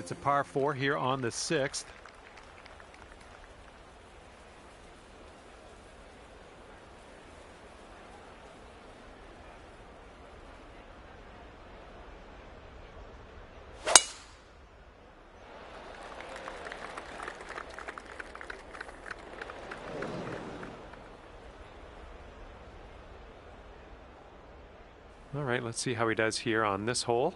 it's a par 4 here on the 6th. All right, let's see how he does here on this hole.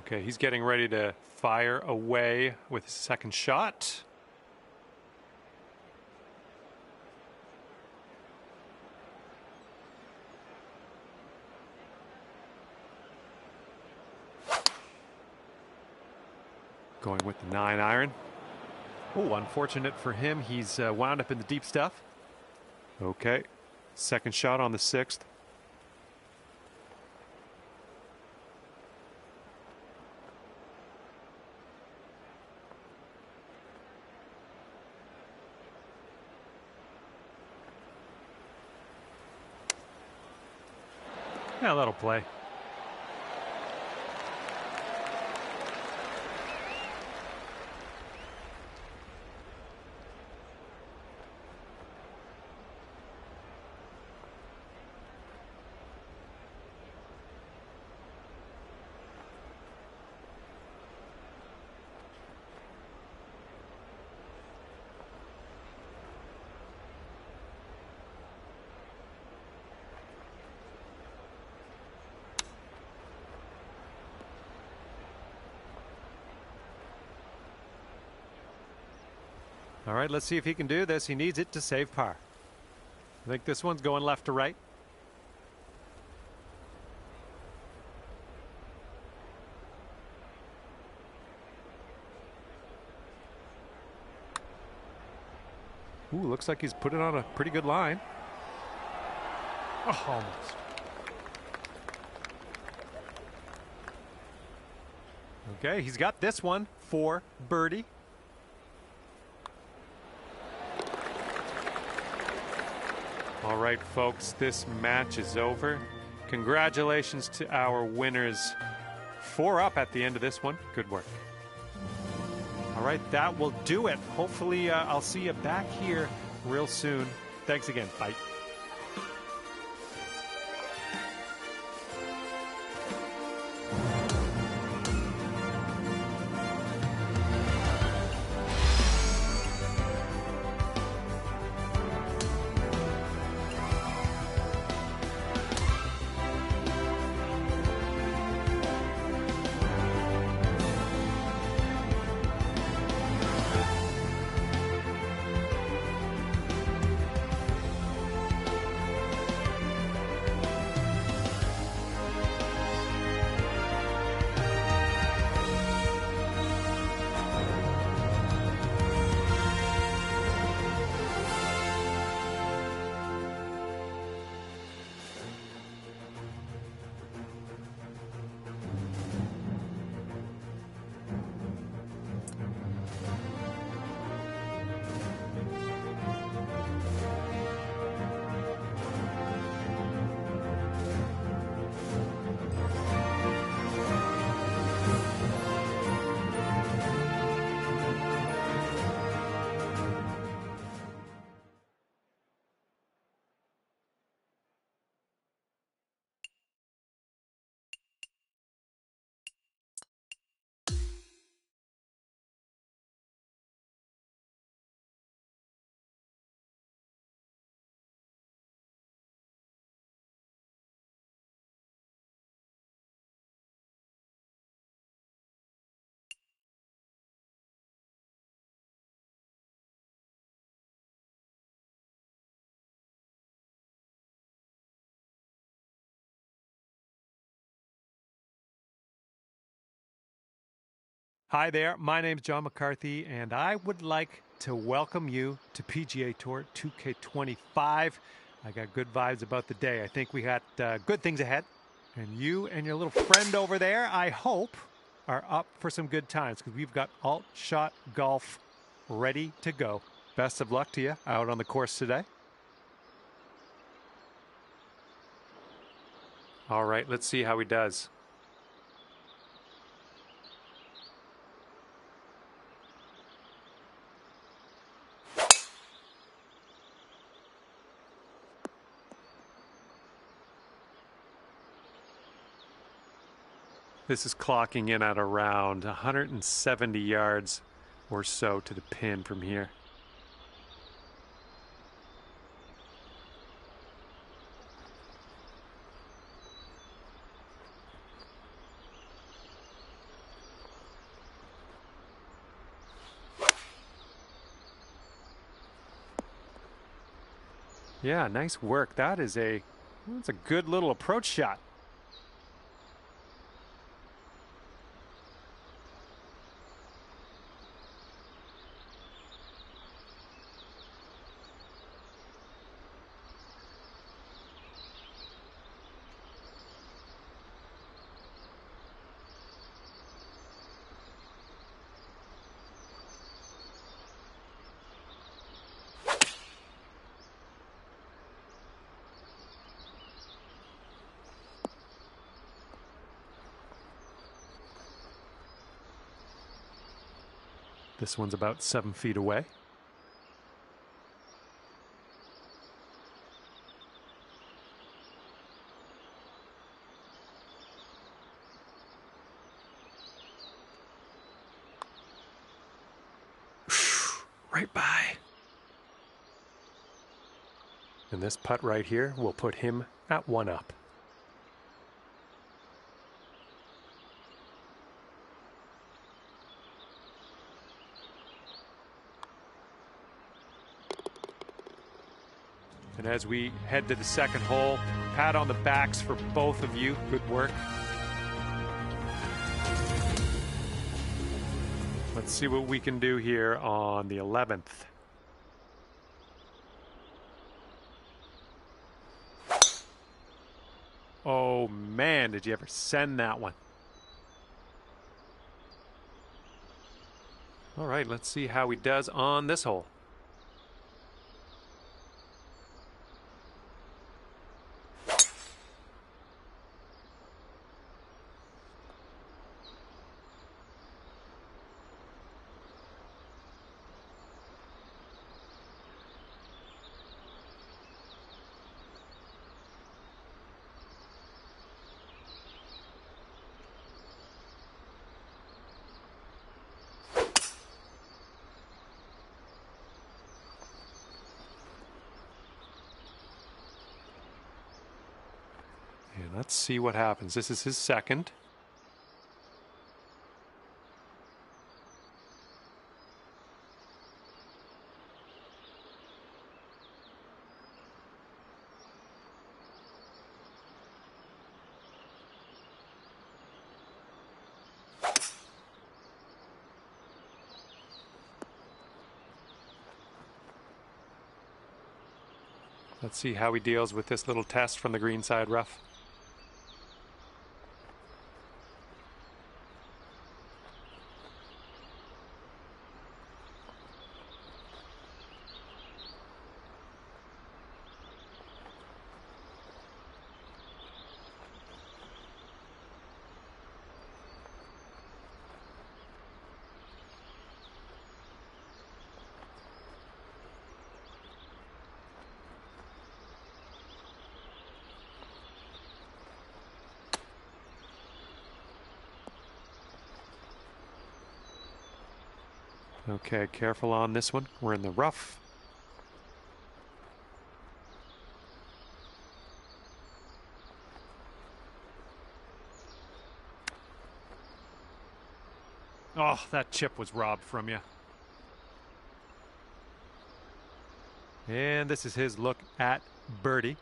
Okay, he's getting ready to fire away with his second shot. Going with the 9-iron. Oh, unfortunate for him. He's wound up in the deep stuff. Okay, second shot on the 6th. Yeah, that'll play. All right, let's see if he can do this. He needs it to save par. I think this one's going left to right. Ooh, looks like he's put it on a pretty good line. Oh, almost. Okay, he's got this one for birdie. All right, folks, this match is over. Congratulations to our winners. 4 up at the end of this one. Good work. All right, that will do it. Hopefully, I'll see you back here real soon. Thanks again. Bye. Hi there, my name's John McCarthy, and I would like to welcome you to PGA Tour 2K25. I got good vibes about the day. I think we got good things ahead. And you and your little friend over there, I hope, are up for some good times because we've got alt shot golf ready to go. Best of luck to you out on the course today. All right, let's see how he does. This is clocking in at around 170 yards or so to the pin from here. Yeah, nice work. That's a good little approach shot. This one's about 7 feet away. Right by. And this putt right here will put him at 1 up. And as we head to the second hole, pat on the backs for both of you. Good work. Let's see what we can do here on the 11th. Oh man, did you ever send that one? All right, let's see how he does on this hole. And let's see what happens. This is his second. Let's see how he deals with this little test from the greenside rough. Okay, careful on this one. We're in the rough. Oh, that chip was robbed from you. And this is his look at birdie.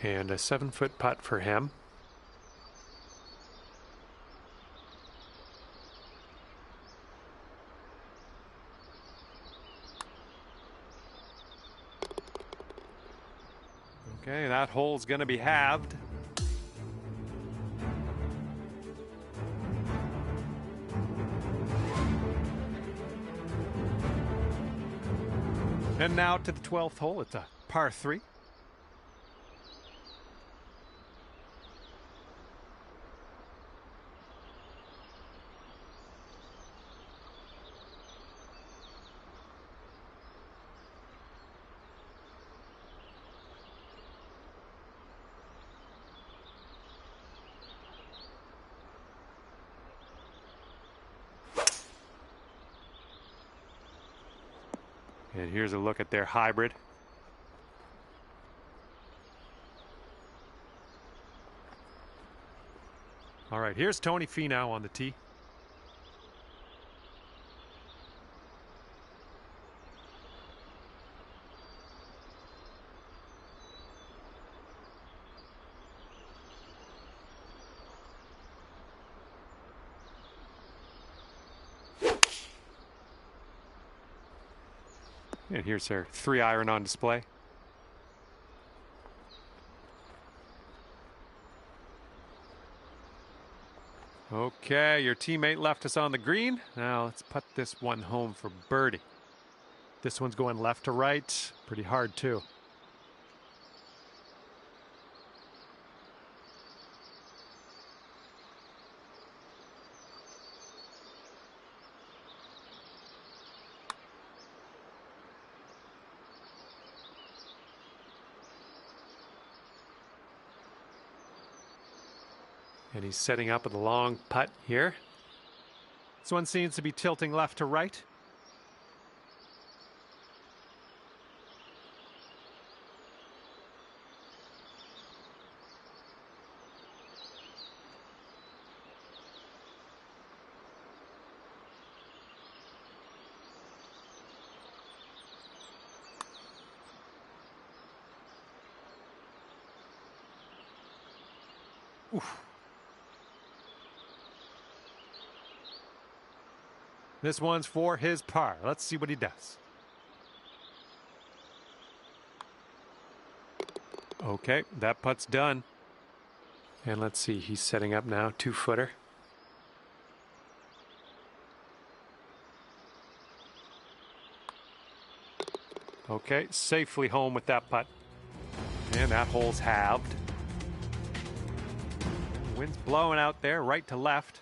And a 7-foot putt for him. Okay, that hole's going to be halved. And now to the 12th hole. It's a par 3. And here's a look at their hybrid. All right, here's Tony Finau on the tee. And here's her 3-iron on display. Okay, your teammate left us on the green. Now let's put this one home for birdie. This one's going left to right. Pretty hard too. And he's setting up with a long putt here. This one seems to be tilting left to right. Oof. This one's for his par. Let's see what he does. Okay, that putt's done. And let's see, he's setting up now, 2-footer. Okay, safely home with that putt. And that hole's halved. Wind's blowing out there, right to left.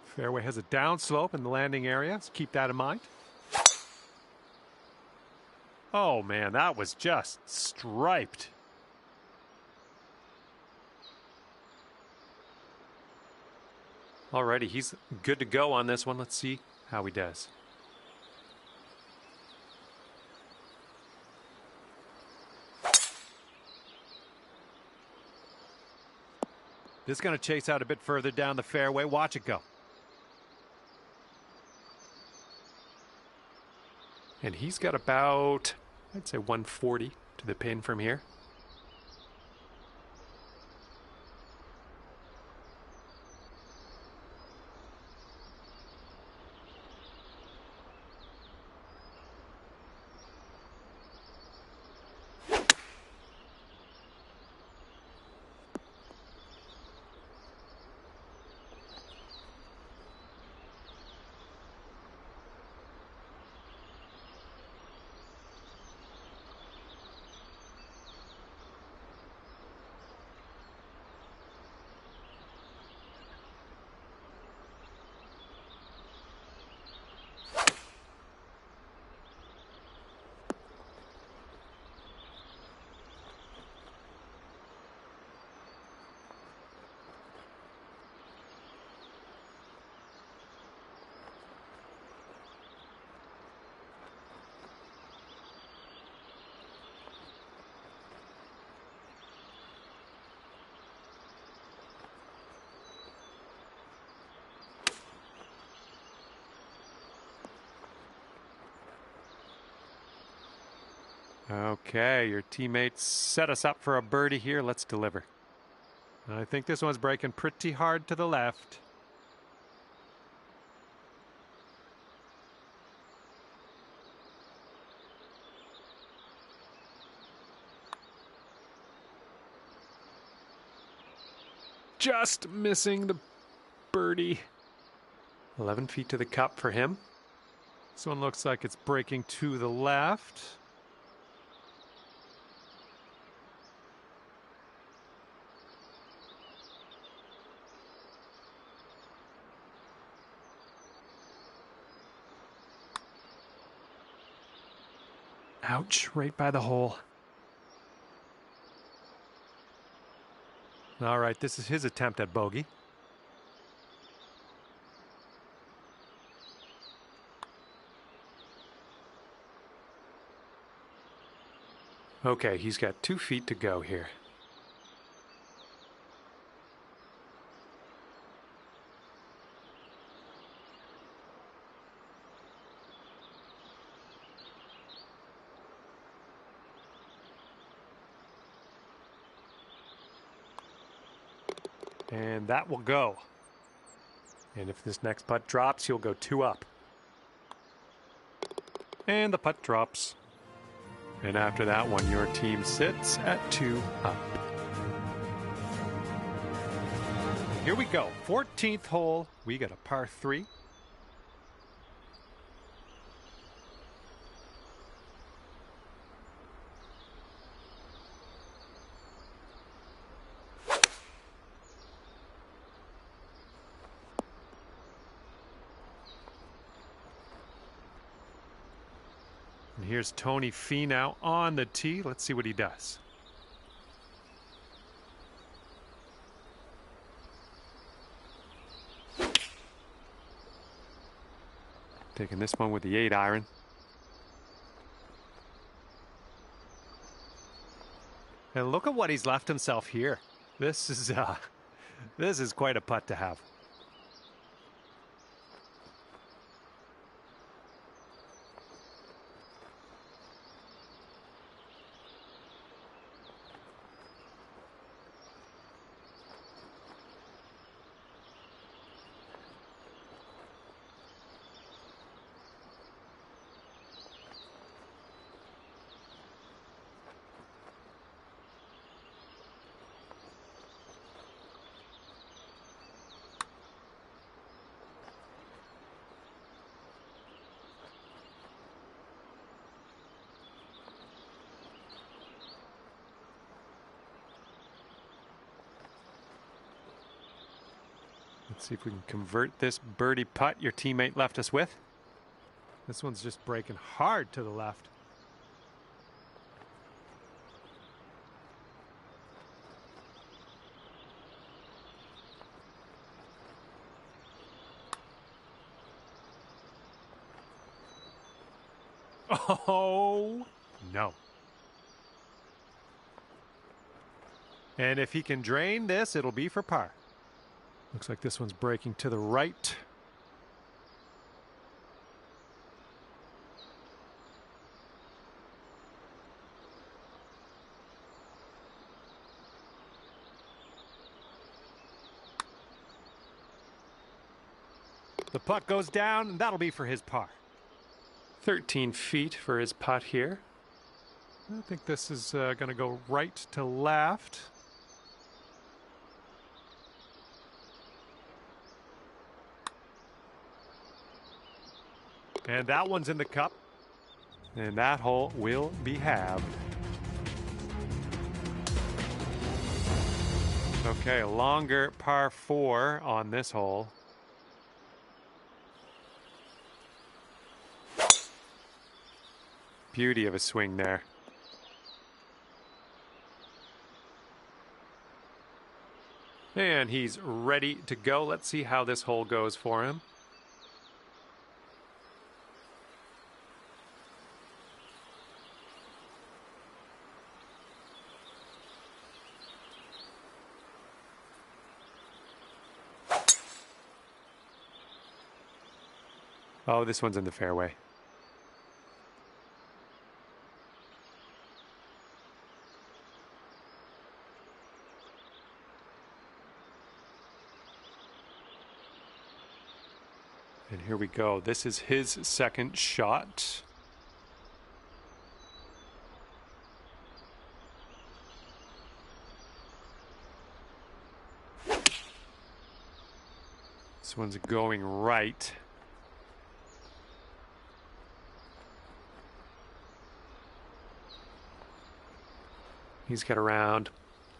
Fairway has a downslope in the landing area, so keep that in mind. Oh man, that was just striped. Alrighty, he's good to go on this one. Let's see how he does. This is going to chase out a bit further down the fairway. Watch it go. And he's got about, I'd say 140 to the pin from here. Okay, your teammates set us up for a birdie here. Let's deliver. I think this one's breaking pretty hard to the left. Just missing the birdie. 11 feet to the cup for him. This one looks like it's breaking to the left. Ouch, right by the hole. All right, this is his attempt at bogey. Okay, he's got 2 feet to go here. And that will go. And if this next putt drops, he'll go 2 up. And the putt drops. And after that one, your team sits at 2 up. Here we go. 14th hole. We got a par 3. And here's Tony Finau on the tee. Let's see what he does. Taking this one with the 8-iron. And look at what he's left himself here. This is quite a putt to have. Let's see if we can convert this birdie putt your teammate left us with. This one's just breaking hard to the left. Oh, no. And if he can drain this, it'll be for par. Looks like this one's breaking to the right. The putt goes down, and that'll be for his par. 13 feet for his putt here. I think this is going to go right to left. And that one's in the cup. And that hole will be halved. Okay, a longer par 4 on this hole. Beauty of a swing there. And he's ready to go. Let's see how this hole goes for him. Oh, this one's in the fairway. And here we go. This is his second shot. This one's going right. He's got around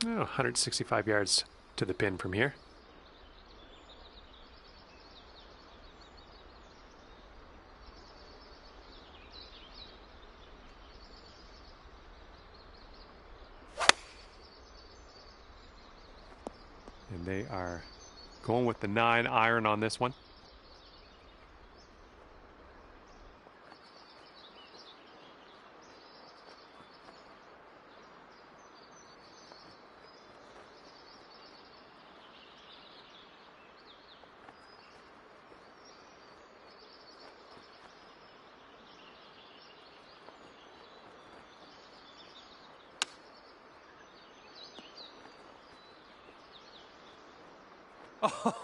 165 yards to the pin from here. And they are going with the 9-iron on this one.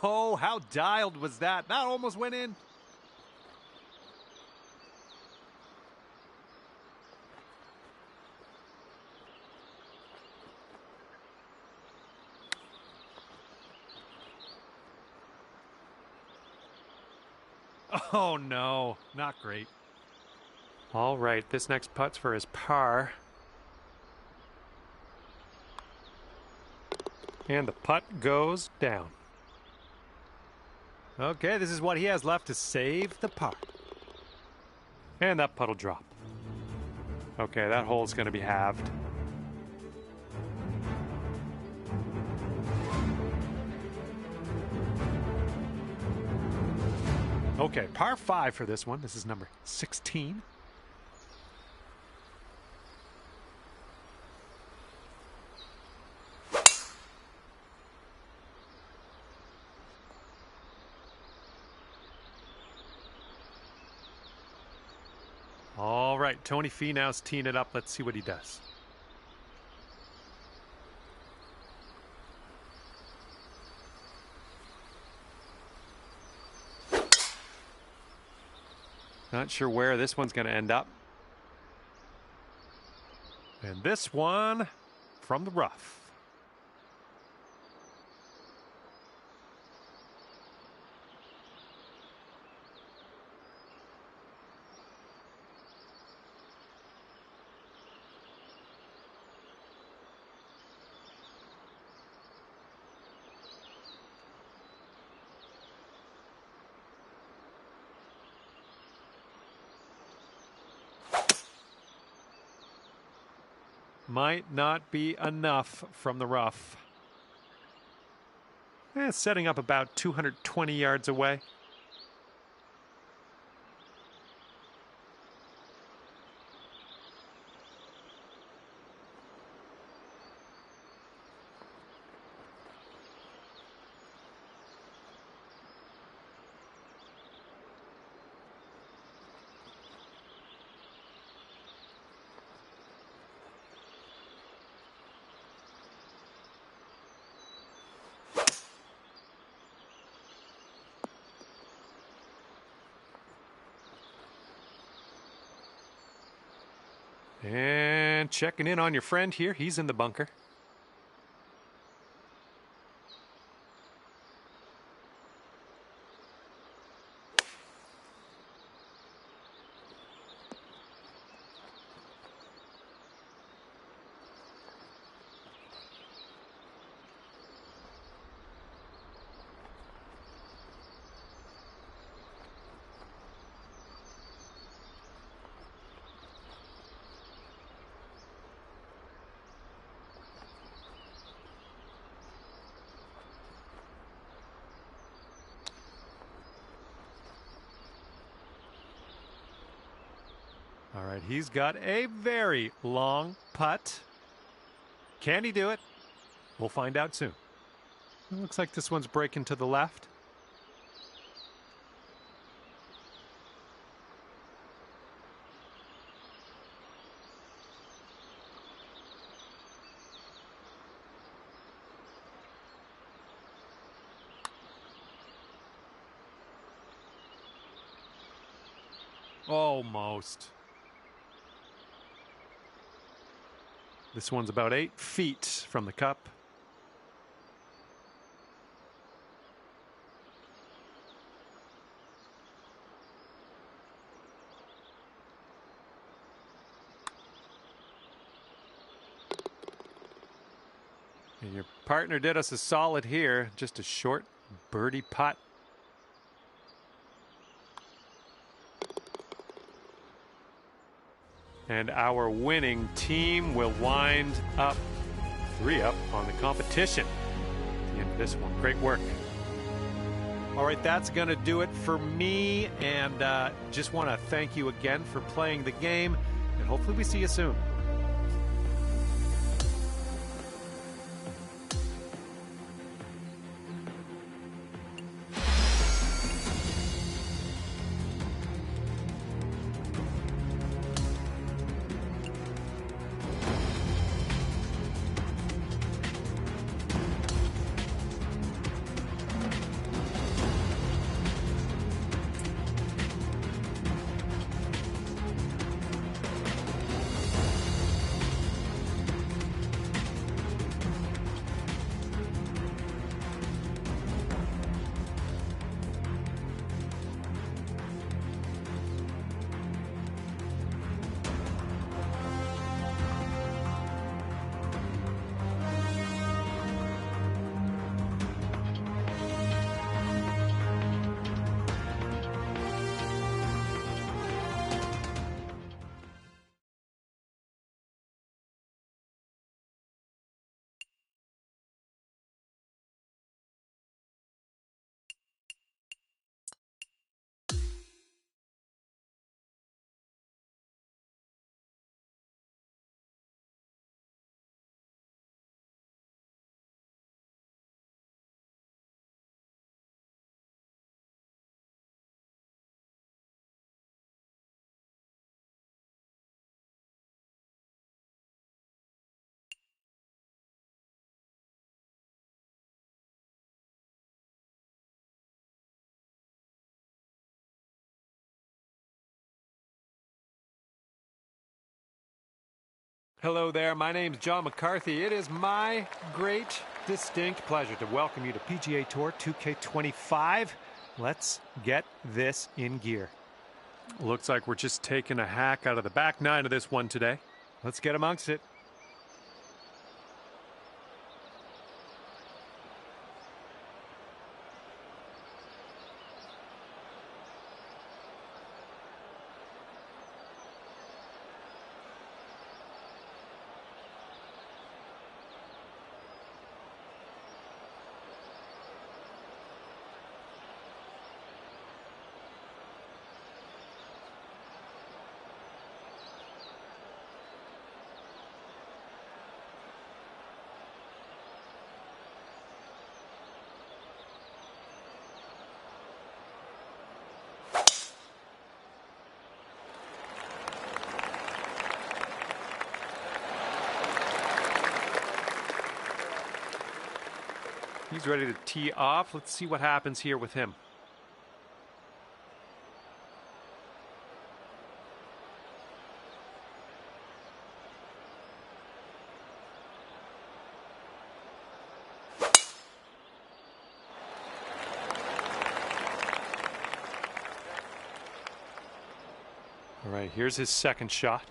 Oh, how dialed was that? That almost went in. Oh, no. Not great. All right, this next putt's for his par. And the putt goes down. Okay, this is what he has left to save the par. And that putt will drop. Okay, that hole's going to be halved. Okay, par 5 for this one. This is number 16. All right, Tony Finau's teeing it up. Let's see what he does. Not sure where this one's going to end up. And this one from the rough. Might not be enough from the rough. Setting up about 220 yards away. And checking in on your friend here. He's in the bunker. All right, he's got a very long putt. Can he do it? We'll find out soon. It looks like this one's breaking to the left. Almost. This one's about 8 feet from the cup. And your partner did us a solid here. Just a short birdie putt. And our winning team will wind up 3 up on the competition at the end of this one. Great work. All right, that's going to do it for me. And just want to thank you again for playing the game. And hopefully we see you soon. Hello there, my name's John McCarthy. It is my great, distinct pleasure to welcome you to PGA Tour 2K25. Let's get this in gear. Looks like we're just taking a hack out of the back 9 of this one today. Let's get amongst it. He's ready to tee off. Let's see what happens here with him. All right, here's his second shot.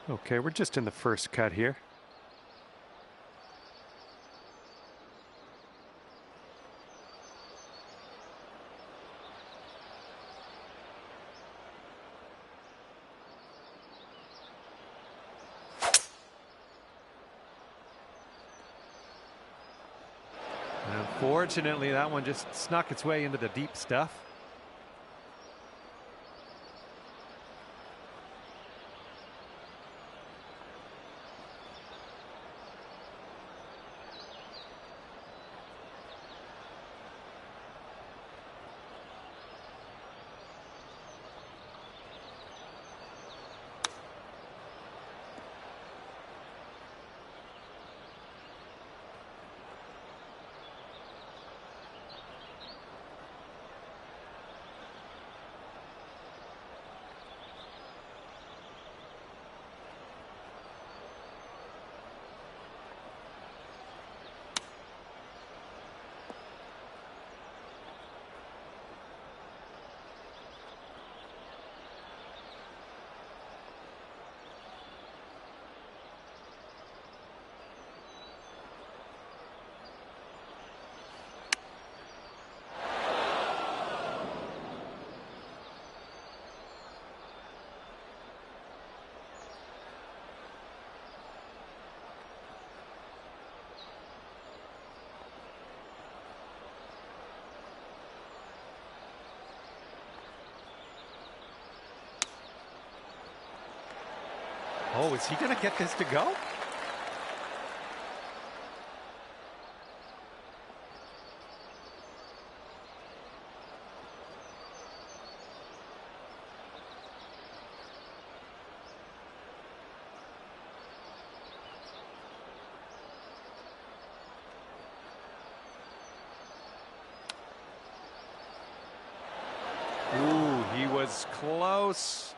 Okay, we're just in the first cut here. Unfortunately, that one just snuck its way into the deep stuff. Oh, is he going to get this to go? Ooh, he was close.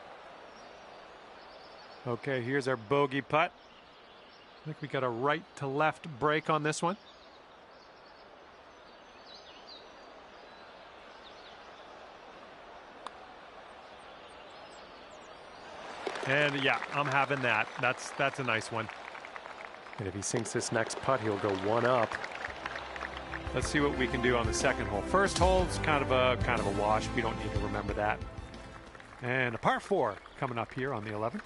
Okay, here's our bogey putt. I think we got a right to left break on this one. And yeah, I'm having that. That's a nice one. And if he sinks this next putt, he'll go one up. Let's see what we can do on the second hole. First hole's kind of a wash. We don't need to remember that. And a par 4 coming up here on the 11th.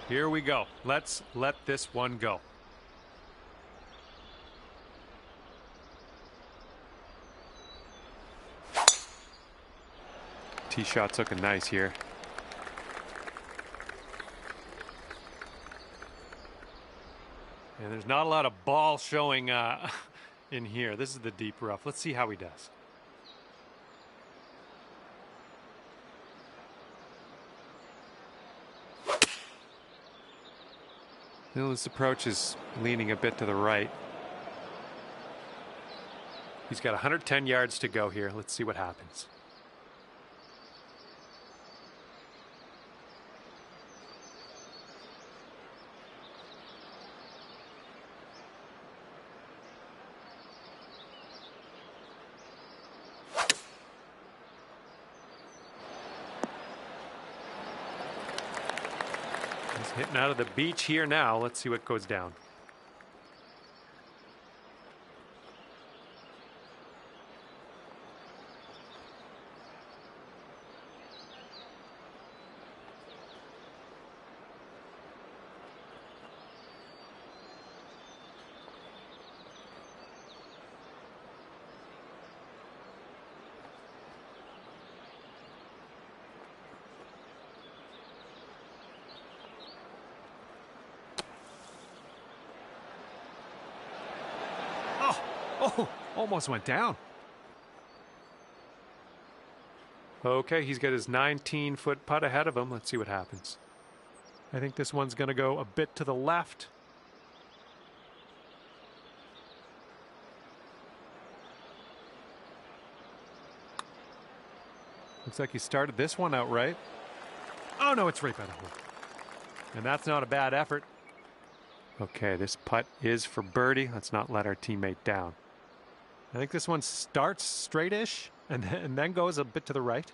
Here we go. Let's let this one go. Tee shot's looking nice here. And there's not a lot of ball showing in here. This is the deep rough. Let's see how he does. This approach is leaning a bit to the right. He's got 110 yards to go here. Let's see what happens. He's hitting out of the beach here now. Let's see what goes down. Oh, almost went down. Okay, he's got his 19-foot putt ahead of him. Let's see what happens. I think this one's going to go a bit to the left. Looks like he started this one out right. Oh, no, it's right by the hole. And that's not a bad effort. Okay, this putt is for birdie. Let's not let our teammate down. I think this one starts straight-ish and then goes a bit to the right.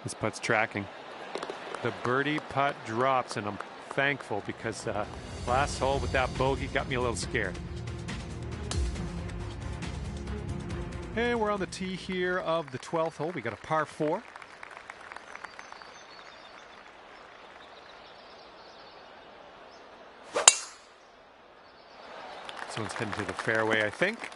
This putt's tracking. The birdie putt drops, and I'm thankful because last hole with that bogey got me a little scared. And we're on the tee here of the 12th hole. We got a par 4. This one's heading to the fairway, I think.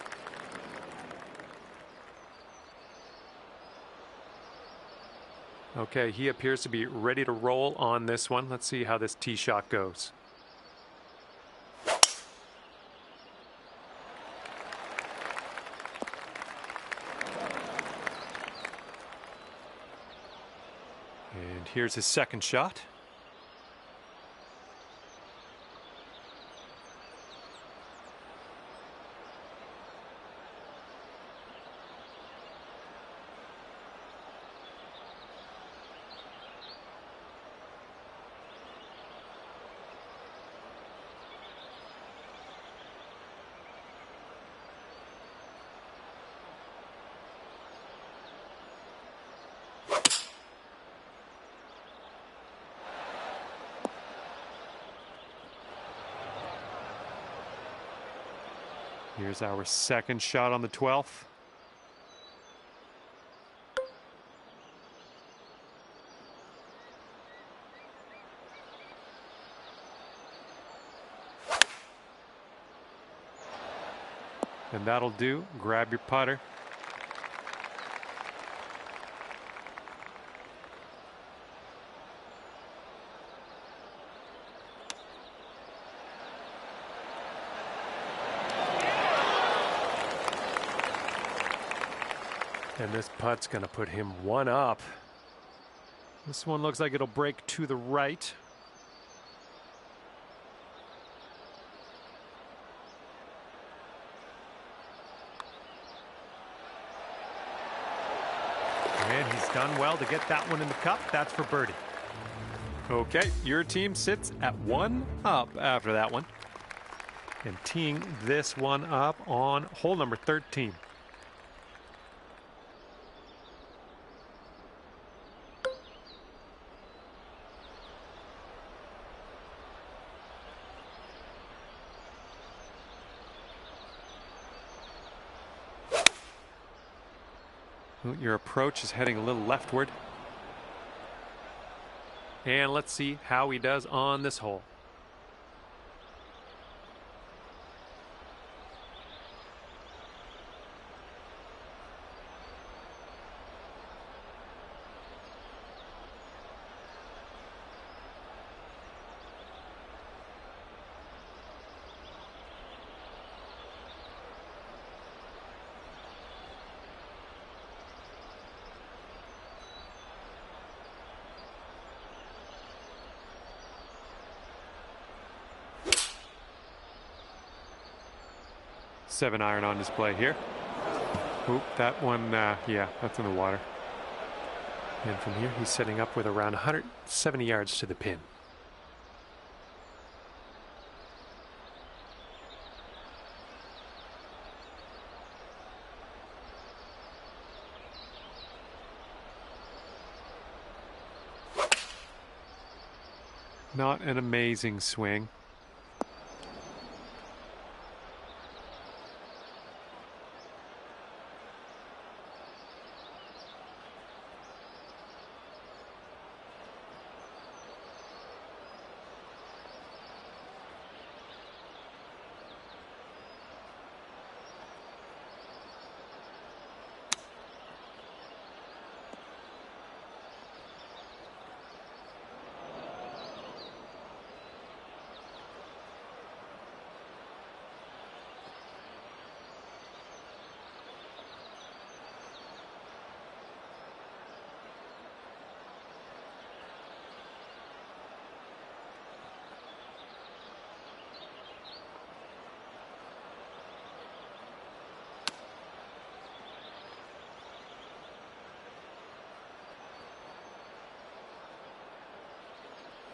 Okay, he appears to be ready to roll on this one. Let's see how this tee shot goes. And here's his second shot. Here's our second shot on the 12th. And that'll do. Grab your putter. And this putt's going to put him one up. This one looks like it'll break to the right. And he's done well to get that one in the cup. That's for birdie. Okay, your team sits at 1 up after that one. And teeing this one up on hole number 13. Your approach is heading a little leftward. And let's see how he does on this hole. Seven iron on display here. Oop, that one, yeah, that's in the water. And from here, he's setting up with around 170 yards to the pin. Not an amazing swing.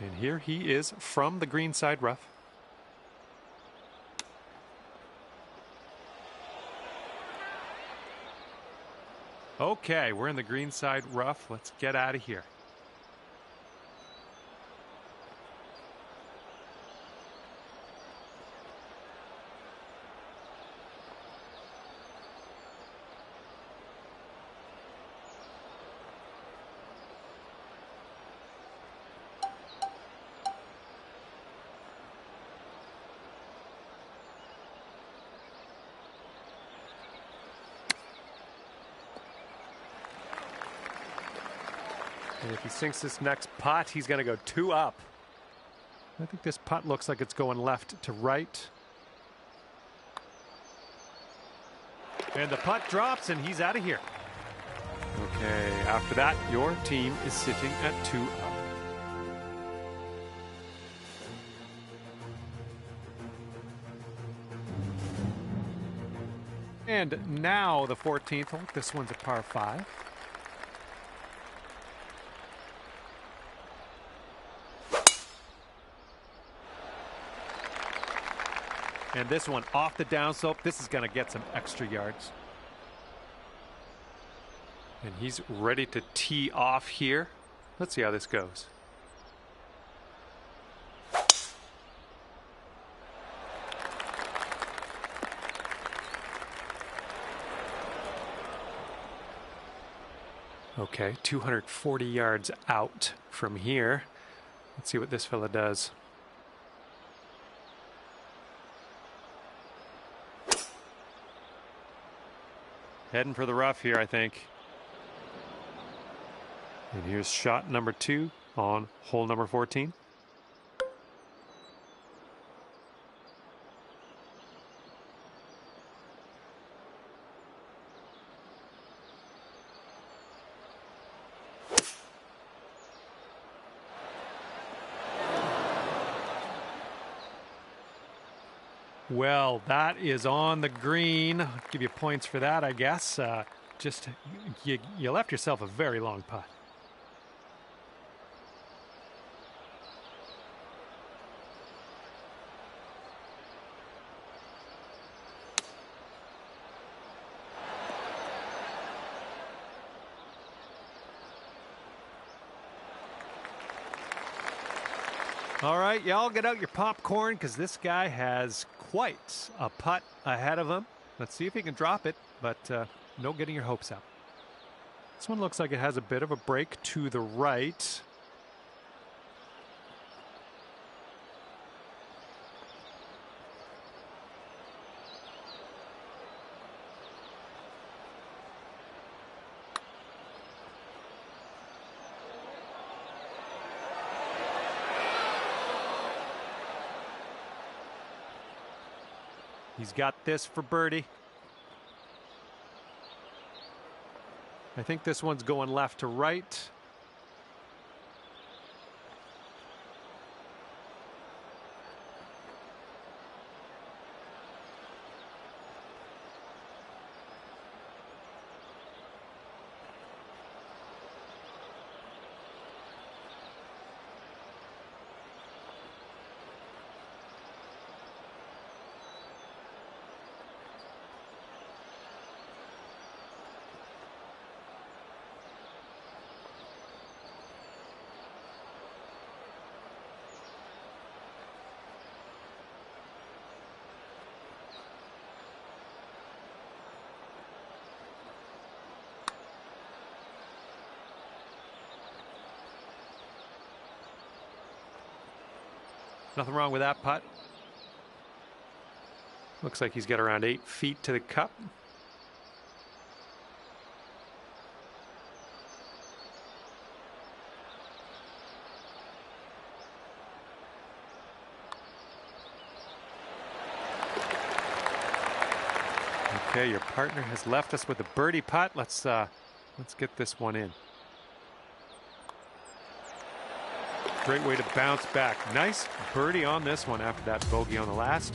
And here he is from the greenside rough. Okay, we're in the greenside rough. Let's get out of here. And if he sinks this next putt, he's going to go 2 up. I think this putt looks like it's going left to right. And the putt drops, and he's out of here. Okay, after that, your team is sitting at 2 up. And now the 14th hole. This one's a par 5. And this one off the downslope. This is going to get some extra yards. And he's ready to tee off here. Let's see how this goes. Okay, 240 yards out from here. Let's see what this fella does. Heading for the rough here, I think. And here's shot number 2 on hole number 14. Well, that is on the green. I'll give you points for that, I guess. Just you left yourself a very long putt. All right, y'all get out your popcorn because this guy has quite a putt ahead of him. Let's see if he can drop it, but no getting your hopes up. This one looks like it has a bit of a break to the right. He's got this for birdie. I think this one's going left to right. Nothing wrong with that putt. Looks like he's got around 8 feet to the cup. Okay, your partner has left us with a birdie putt. Let's get this one in. Great way to bounce back. Nice birdie on this one after that bogey on the last.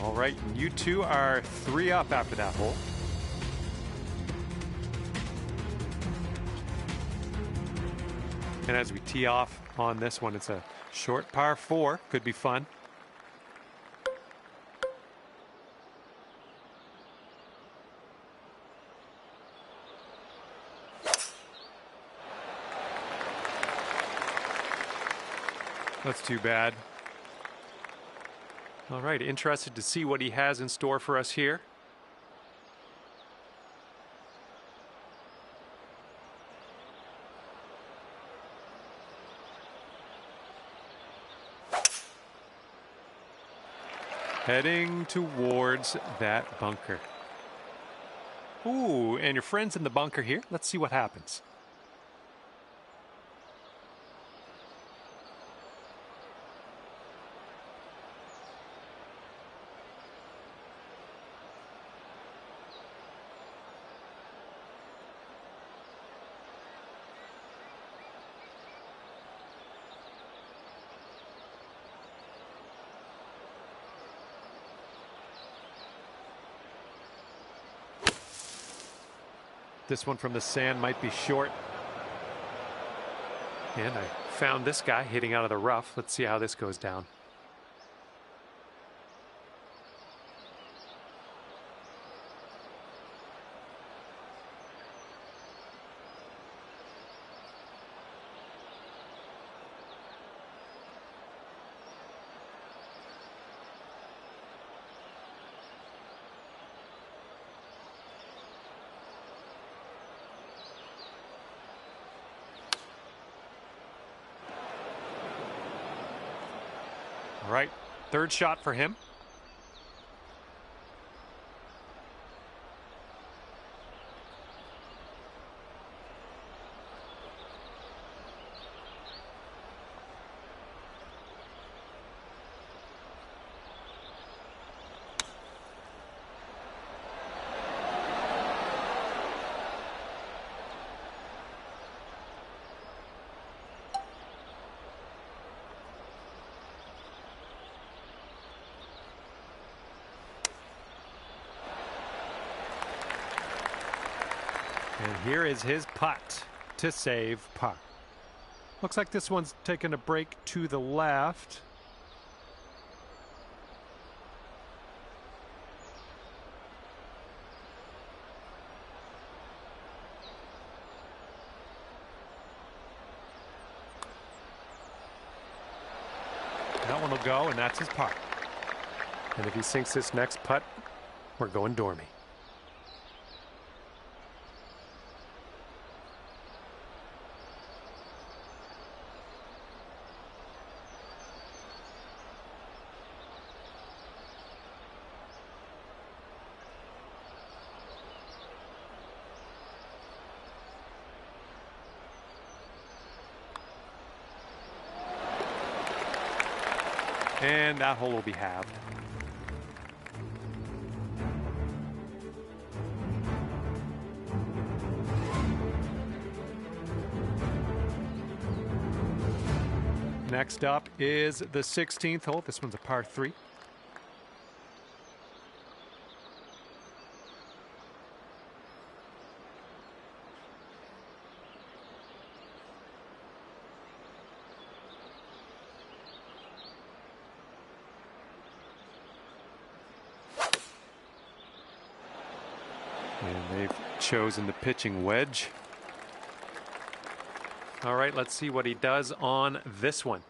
All right, you two are 3 up after that hole. And as we tee off on this one, it's a short par 4. Could be fun. That's too bad. All right, interested to see what he has in store for us here. Heading towards that bunker. Ooh, and your friend's in the bunker here. Let's see what happens. This one from the sand might be short. And I found this guy hitting out of the rough. Let's see how this goes down. All right, third shot for him. And here is his putt to save par. Looks like this one's taking a break to the left. That one will go, and that's his par. And if he sinks this next putt, we're going Dormy. And that hole will be halved. Next up is the 16th hole. This one's a par 3. And they've chosen the pitching wedge. All right, let's see what he does on this one.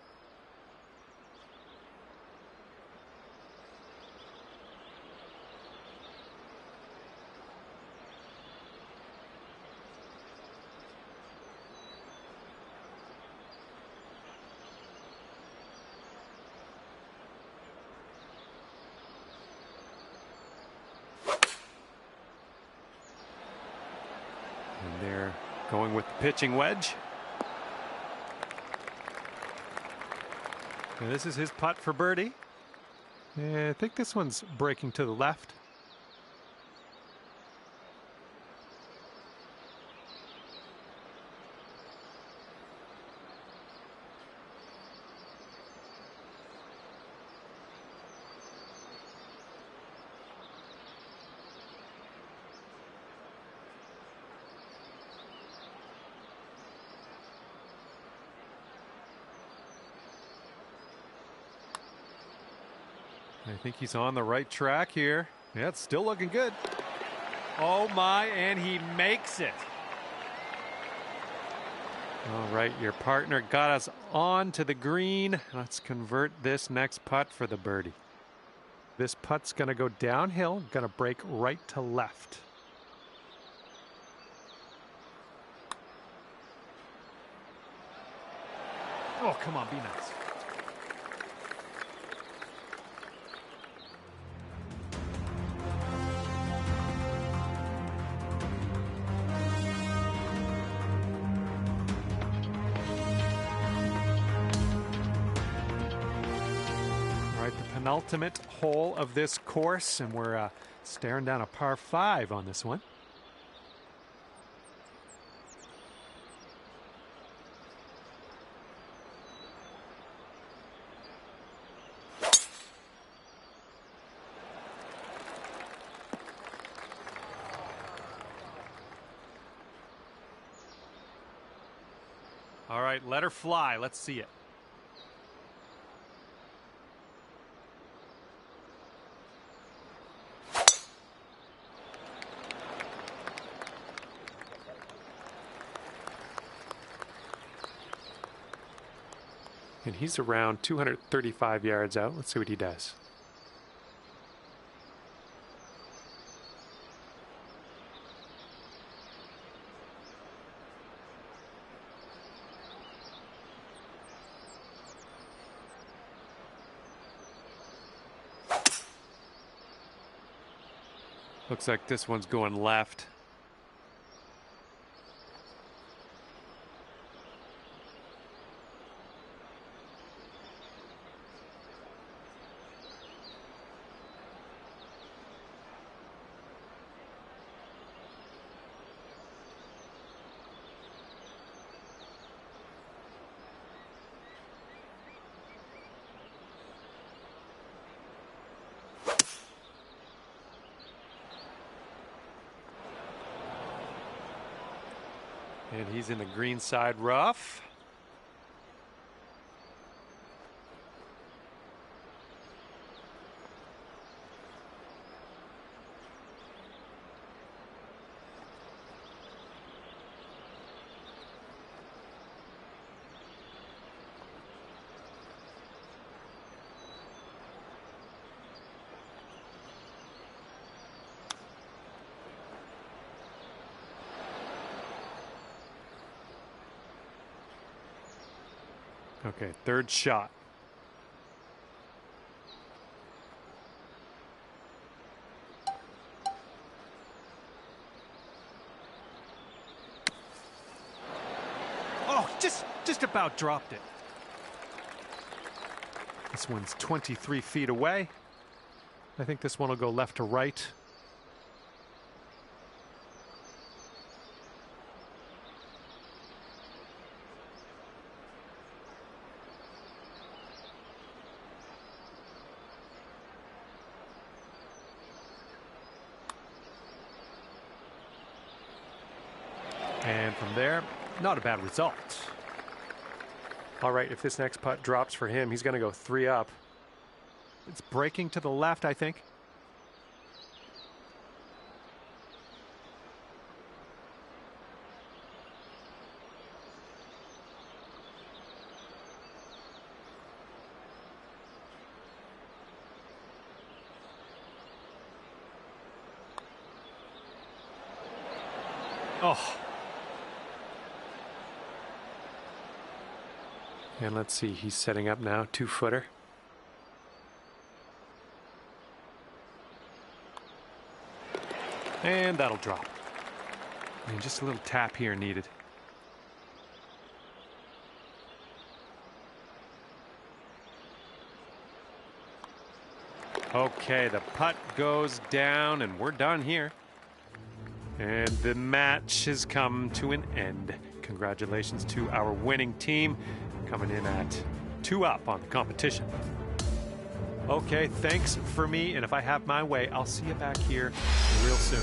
And they're going with the pitching wedge. And this is his putt for birdie. And I think this one's breaking to the left. I think he's on the right track here. Yeah, it's still looking good. Oh my, and he makes it. All right, your partner got us on to the green. Let's convert this next putt for the birdie. This putt's going to go downhill, going to break right to left. Oh, come on, be nice. Penultimate hole of this course, and we're staring down a par 5 on this one. All right, let her fly. Let's see it. And he's around 235 yards out. Let's see what he does. Looks like this one's going left. And he's in the green side rough. Okay, third shot. Oh, just about dropped it. This one's 23 feet away. I think this one will go left to right. And from there, not a bad result. All right, if this next putt drops for him, he's going to go 3 up. It's breaking to the left, I think. Oh. And let's see, he's setting up now, 2-footer. And that'll drop. And just a little tap here needed. Okay, the putt goes down and we're done here. And the match has come to an end. Congratulations to our winning team, coming in at 2 up on the competition. Okay, thanks for me, and if I have my way, I'll see you back here real soon.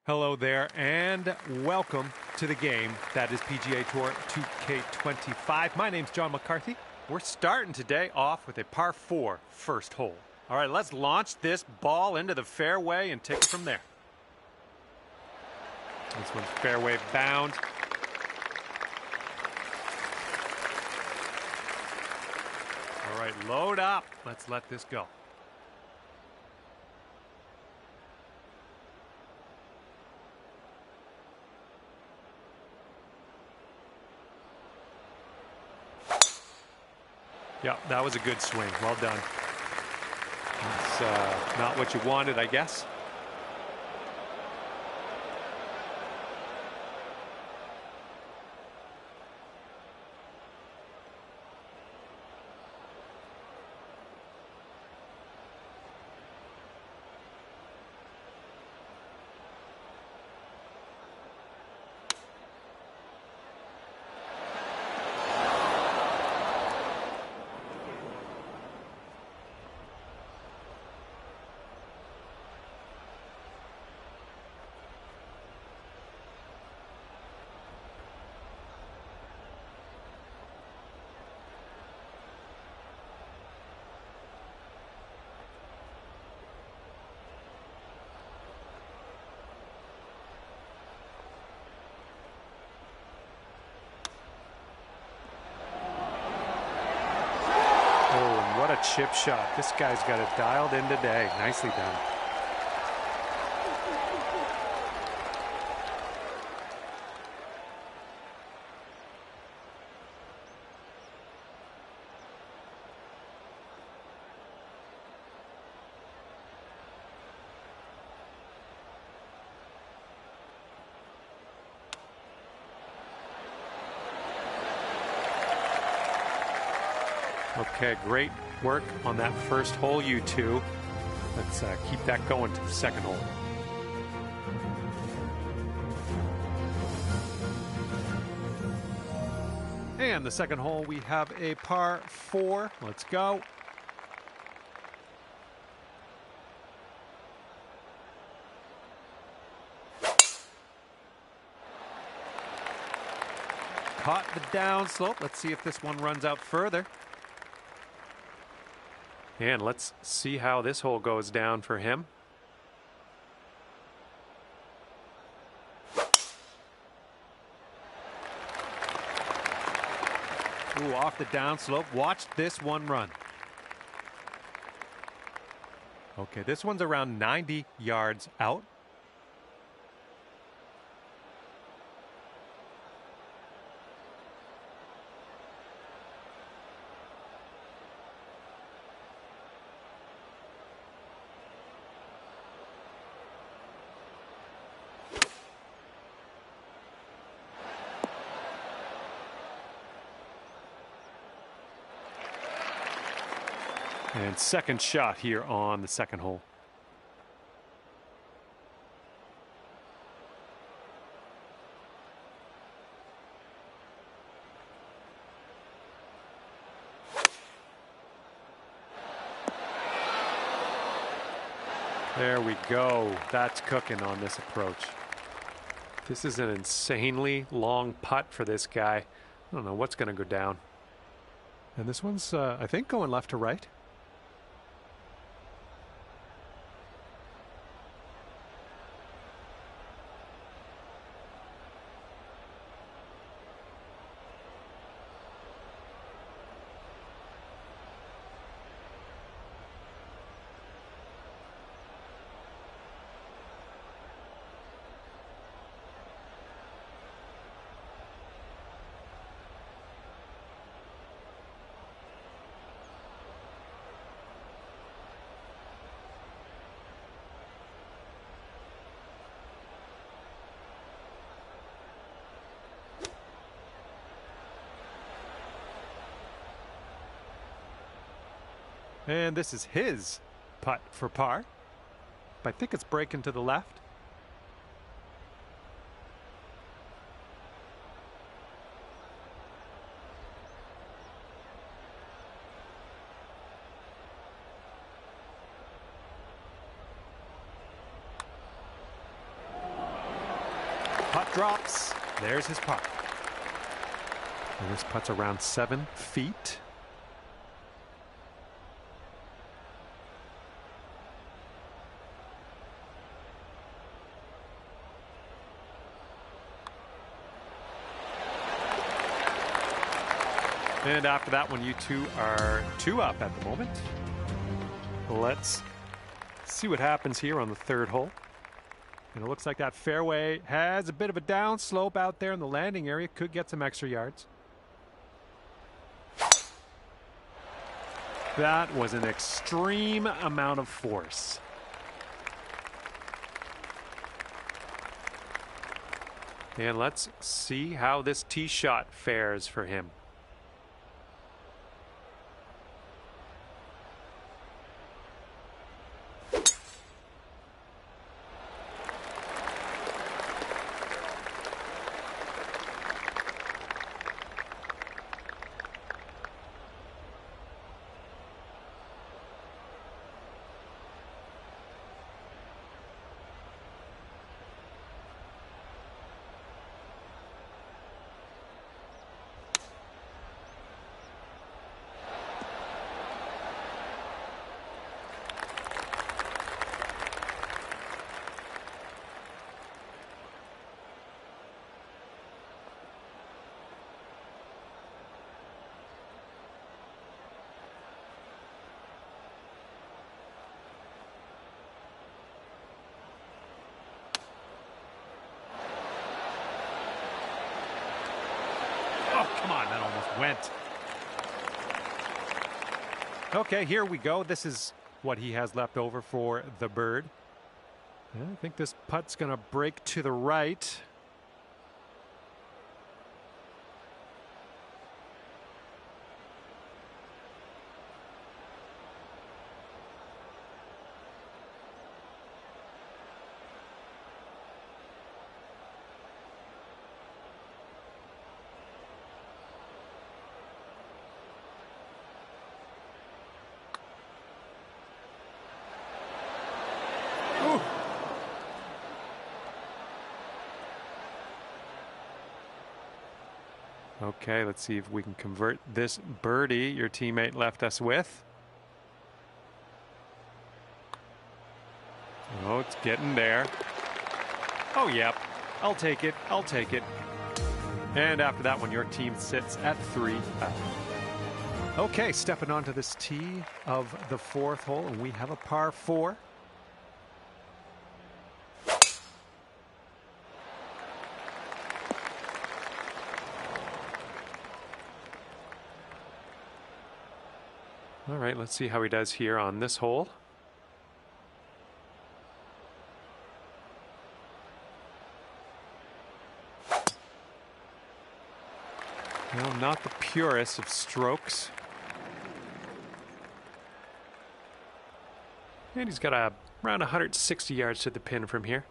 Hello there, and welcome to the game that is PGA Tour 2K25. My name's John McCarthy. We're starting today off with a par 4 first hole. All right, let's launch this ball into the fairway and take it from there. This one's fairway bound. All right, load up. Let's let this go. Yeah, that was a good swing. Well done. It's not what you wanted, I guess. chip shot. This guy's got it dialed in today. Nicely done. Okay, great work on that first hole, you two. Let's keep that going to the second hole. And the second hole, we have a par 4. Let's go. Caught the downslope. Let's see if this one runs out further. And let's see how this hole goes down for him. Ooh, off the downslope. Watch this one run. Okay, this one's around 90 yards out. And second shot here on the second hole. There we go. That's cooking on this approach. This is an insanely long putt for this guy. I don't know what's going to go down. And this one's, I think, going left to right. And this is his putt for par. I think it's breaking to the left. Putt drops. There's his putt. And this putt's around 7 feet. And after that one, you two are 2 up at the moment. Let's see what happens here on the third hole. And it looks like that fairway has a bit of a downslope out there in the landing area. Could get some extra yards. That was an extreme amount of force. And let's see how this tee shot fares for him. come on, that almost went. Okay, here we go. This is what he has left over for the bird. And I think this putt's going to break to the right. Okay, let's see if we can convert this birdie your teammate left us with. Oh, it's getting there. Oh, yep. I'll take it. I'll take it. And after that one, your team sits at 3. Okay, stepping onto this tee of the 4th hole, and we have a par 4. All right, let's see how he does here on this hole. Well, not the purest of strokes. And he's got around 160 yards to the pin from here.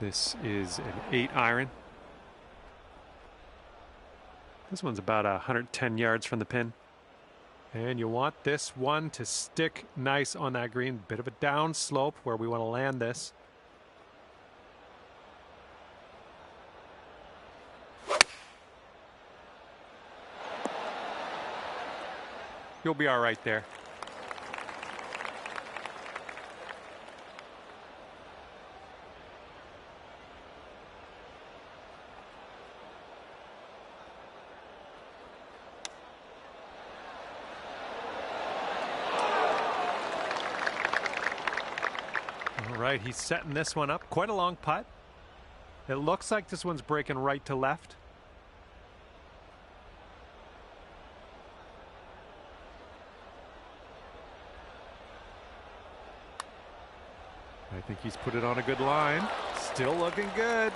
This is an 8-iron. This one's about 110 yards from the pin. And you want this one to stick nice on that green. Bit of a down slope where we want to land this. You'll be all right there. All right, he's setting this one up. Quite a long putt. It looks like this one's breaking right to left. I think he's put it on a good line. Still looking good.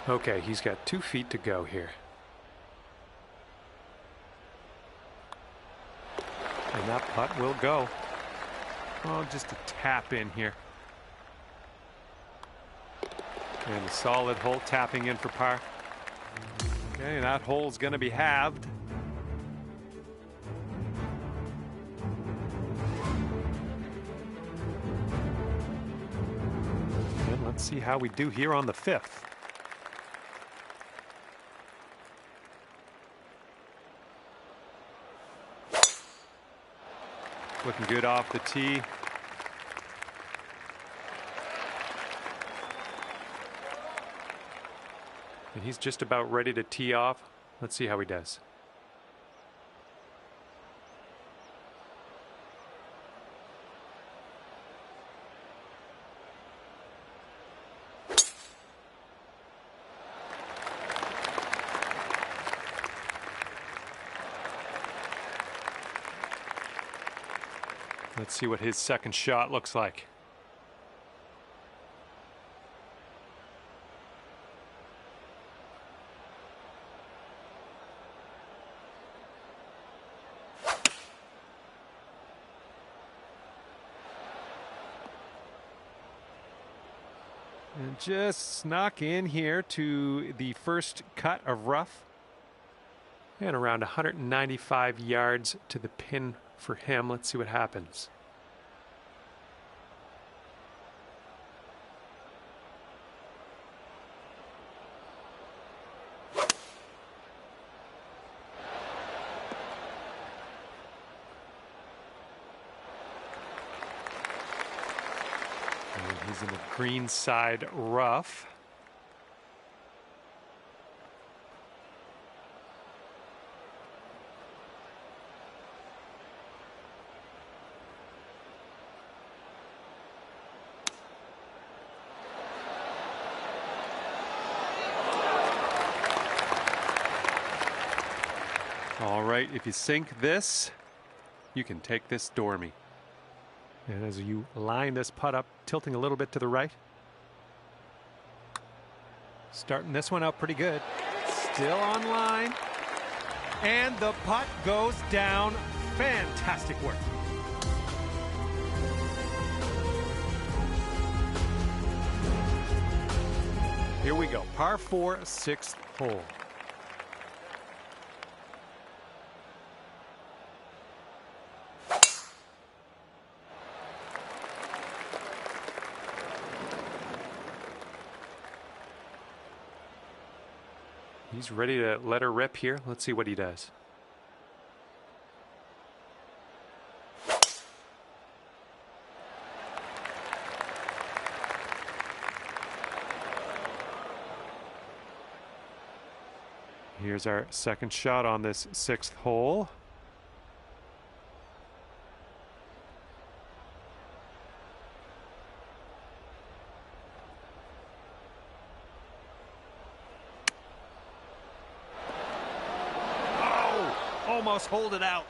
Okay, he's got 2 feet to go here. And that putt will go. Oh, just a tap in here. And a solid hole tapping in for par. Okay, that hole's going to be halved. And let's see how we do here on the 5th. Looking good off the tee. And he's just about ready to tee off. Let's see how he does. Let's see what his second shot looks like. And just snuck in here to the first cut of rough. And around 195 yards to the pin for him. Let's see what happens. He's in the green side rough. All right, if you sink this, you can take this Dormy. And as you line this putt up, tilting a little bit to the right. Starting this one out pretty good. Still on line. And the putt goes down. Fantastic work. Here we go. Par 4, 6th hole. He's ready to let her rip here. Let's see what he does. Here's our second shot on this 6th hole. Almost hold it out.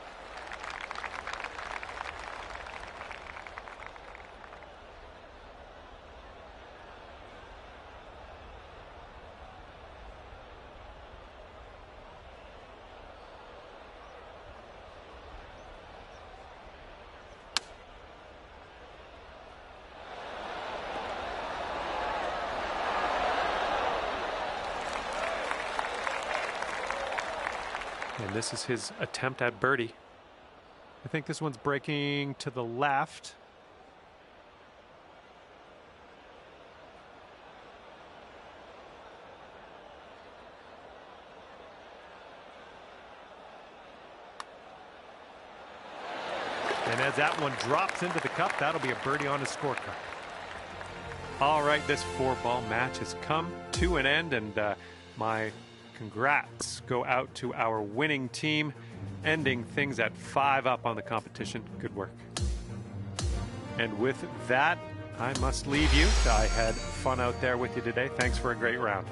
And this is his attempt at birdie. I think this one's breaking to the left. And as that one drops into the cup, that'll be a birdie on his scorecard. All right, this 4-ball match has come to an end, and my congrats go out to our winning team, ending things at 5 up on the competition. Good work. And with that, I must leave you. I had fun out there with you today. Thanks for a great round.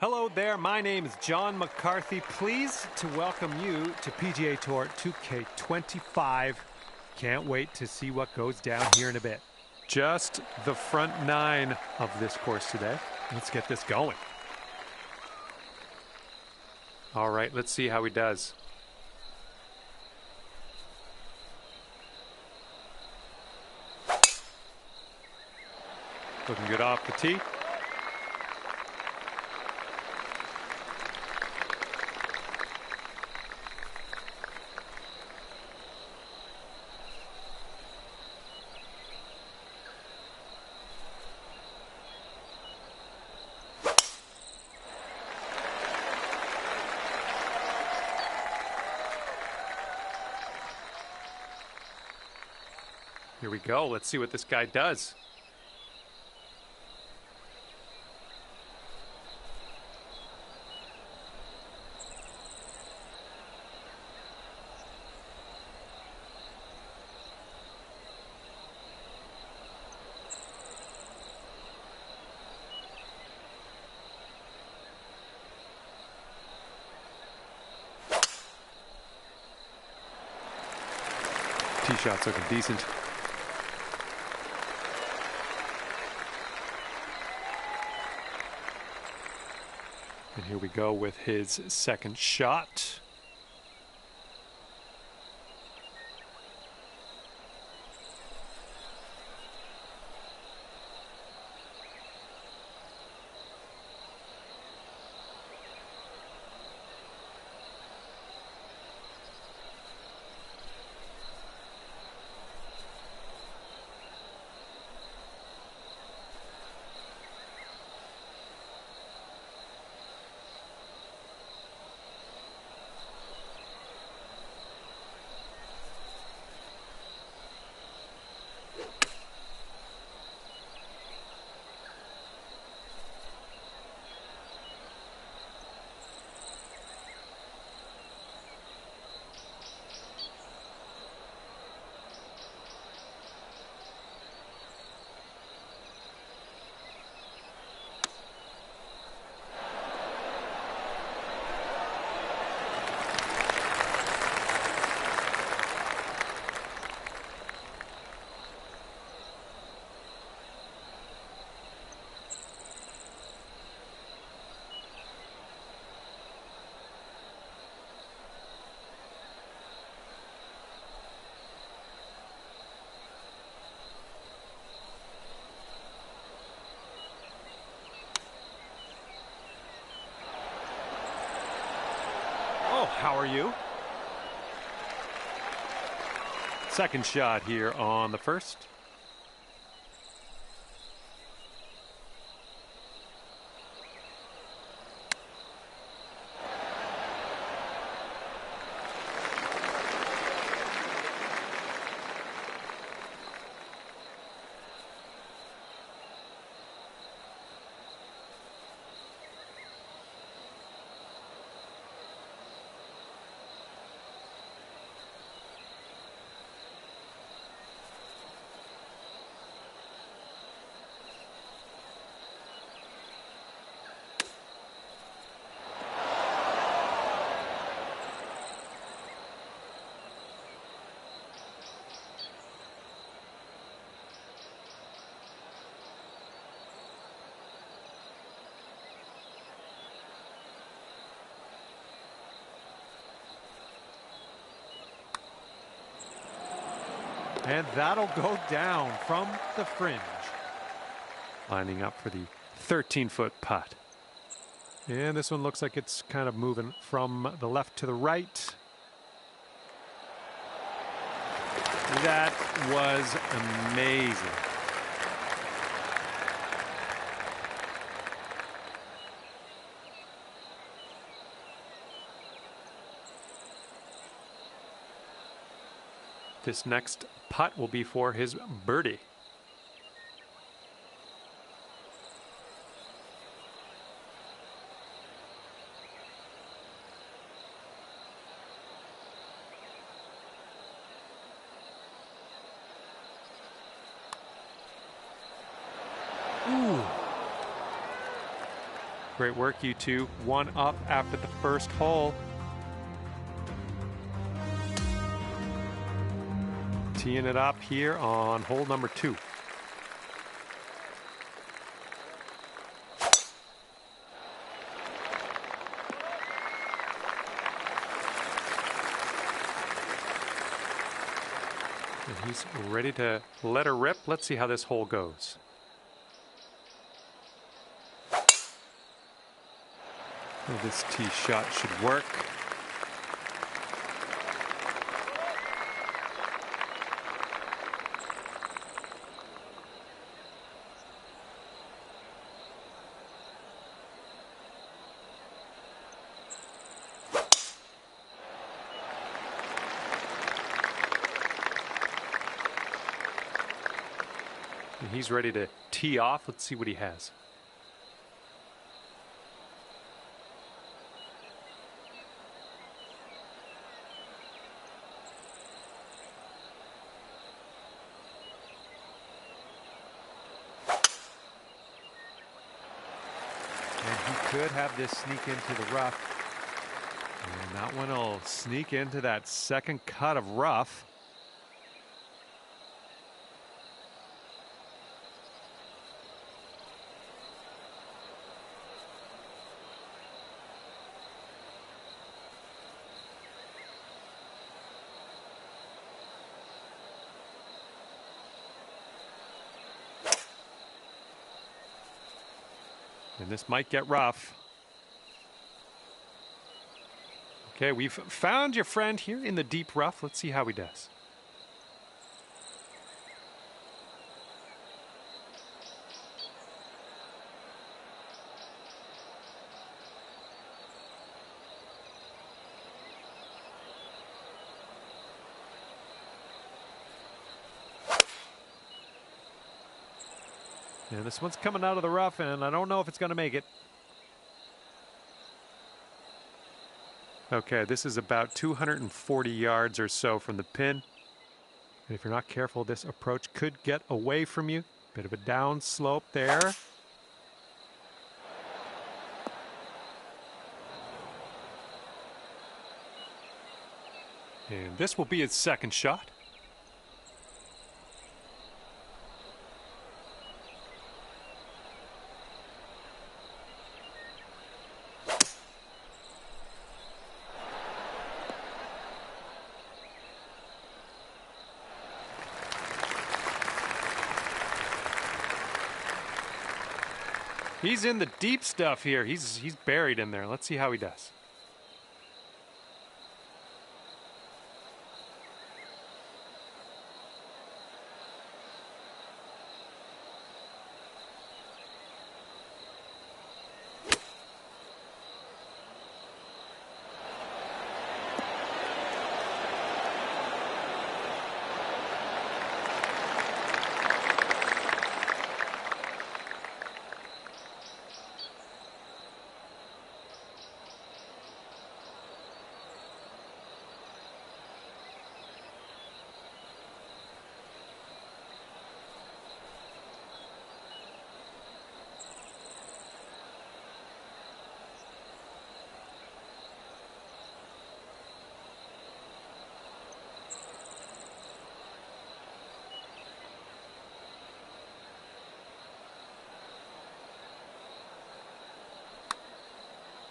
Hello there, my name is John McCarthy. Pleased to welcome you to PGA Tour 2K25. Can't wait to see what goes down here in a bit. Just the front 9 of this course today. Let's get this going. All right, let's see how he does. Looking good off the tee. Here we go. Let's see what this guy does. Tee shot's looking decent. And here we go with his second shot. How are you? Second shot here on the first. And that'll go down from the fringe. Lining up for the 13-foot putt. And this one looks like it's kind of moving from the left to the right. That was amazing. This next putt will be for his birdie. Ooh. Great work, you two. One up after the first hole. Teeing it up here on hole number 2. And he's ready to let her rip. Let's see how this hole goes. Well, this tee shot should work. And he's ready to tee off. Let's see what he has. Could have this sneak into the rough. And that one will sneak into that second cut of rough. And this might get rough. Okay, we've found your friend here in the deep rough. Let's see how he does. And this one's coming out of the rough, and I don't know if it's going to make it. Okay, this is about 240 yards or so from the pin. And if you're not careful, this approach could get away from you. Bit of a down slope there. And this will be his second shot. He's in the deep stuff here. He's buried in there. Let's see how he does.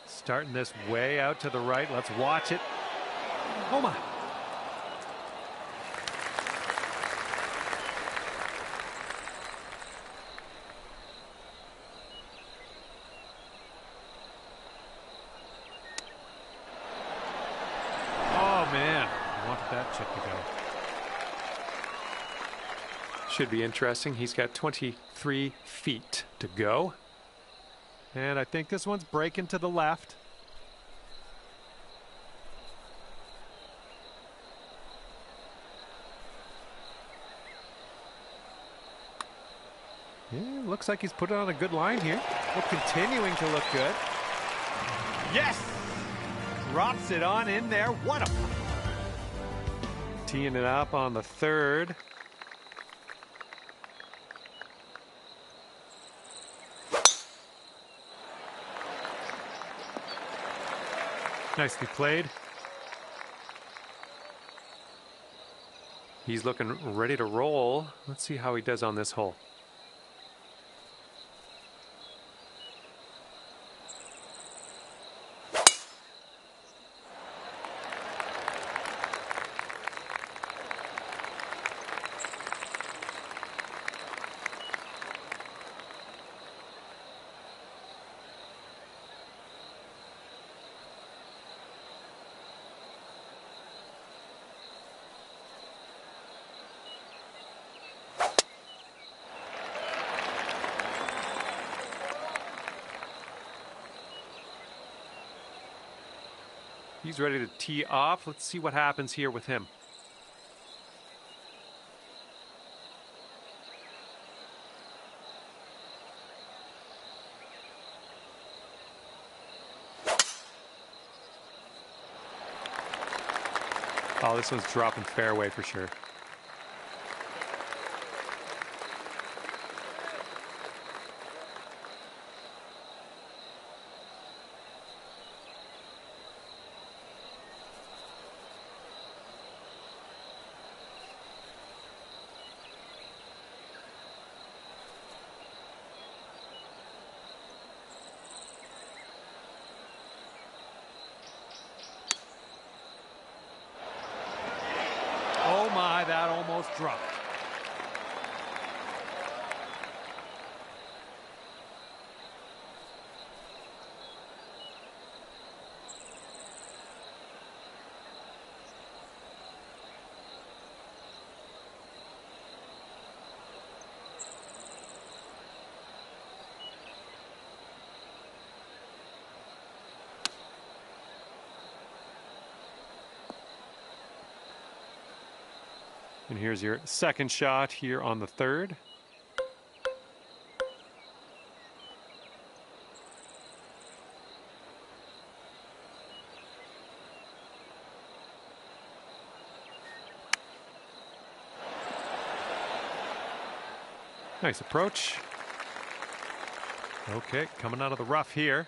Starting this way out to the right. Let's watch it. Oh my. Oh man, I wanted that chip to go. Should be interesting. He's got 23 feet to go. And I think this one's breaking to the left. Yeah, looks like he's put on a good line here. Well, continuing to look good. Yes! Drops it on in there. What a... Teeing it up on the third. Nicely played. He's looking ready to roll. Let's see how he does on this hole. He's ready to tee off. Let's see what happens here with him. Oh, this one's dropping fairway for sure. Oh my, that almost dropped. And here's your second shot here on the third. Nice approach. Okay, coming out of the rough here.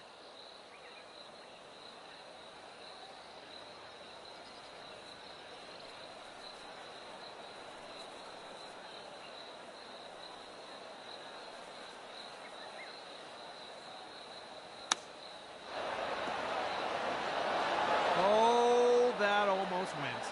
Oh, that almost wins.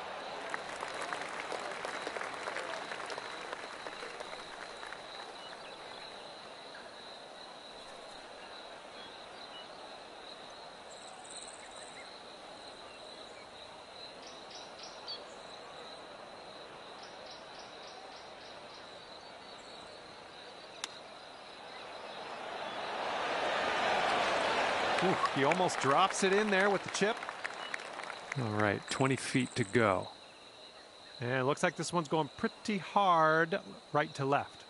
Ooh, he almost drops it in there with the chip. All right, 20 feet to go. And it looks like this one's going pretty hard right to left.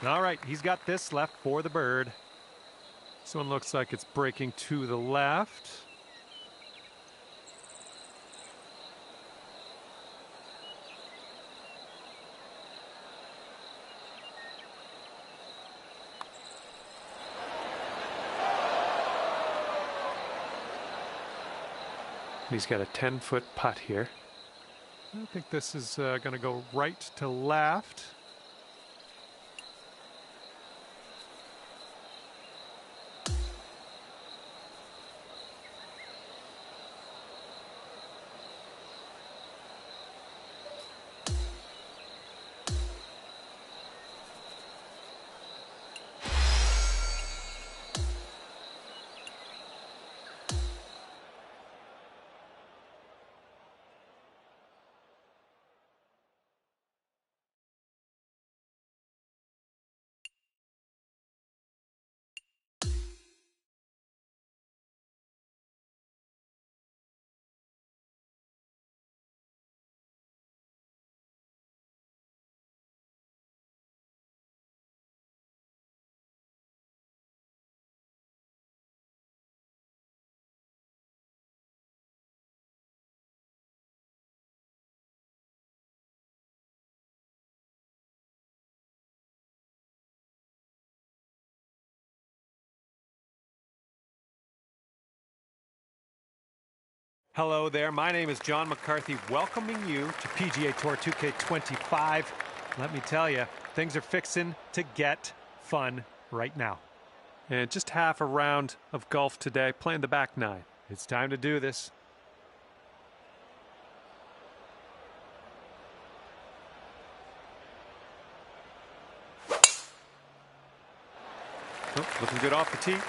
All right, he's got this left for the bird. This one looks like it's breaking to the left. He's got a 10-foot putt here. I think this is going to go right to left. Hello there, my name is John McCarthy, welcoming you to PGA Tour 2K25. Let me tell you, things are fixing to get fun right now. And just half a round of golf today, playing the back nine. It's time to do this. Oh, looking good off the tee.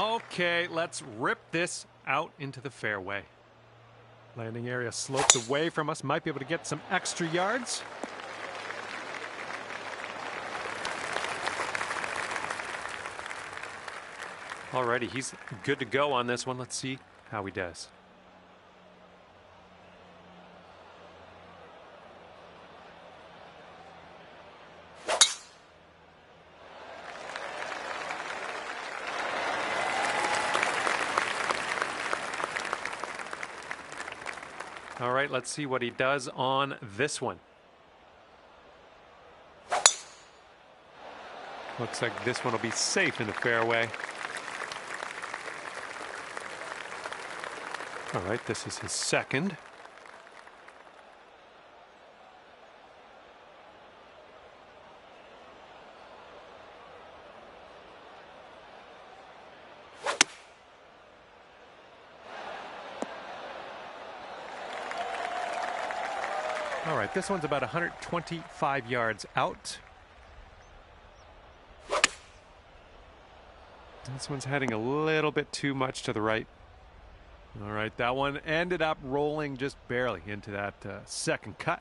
Okay, let's rip this out into the fairway. Landing area slopes away from us. Might be able to get some extra yards. Alrighty, he's good to go on this one. Let's see how he does. All right, let's see what he does on this one. Looks like this one will be safe in the fairway. All right, this is his second. All right, this one's about 125 yards out. This one's heading a little bit too much to the right. All right, that one ended up rolling just barely into that second cut.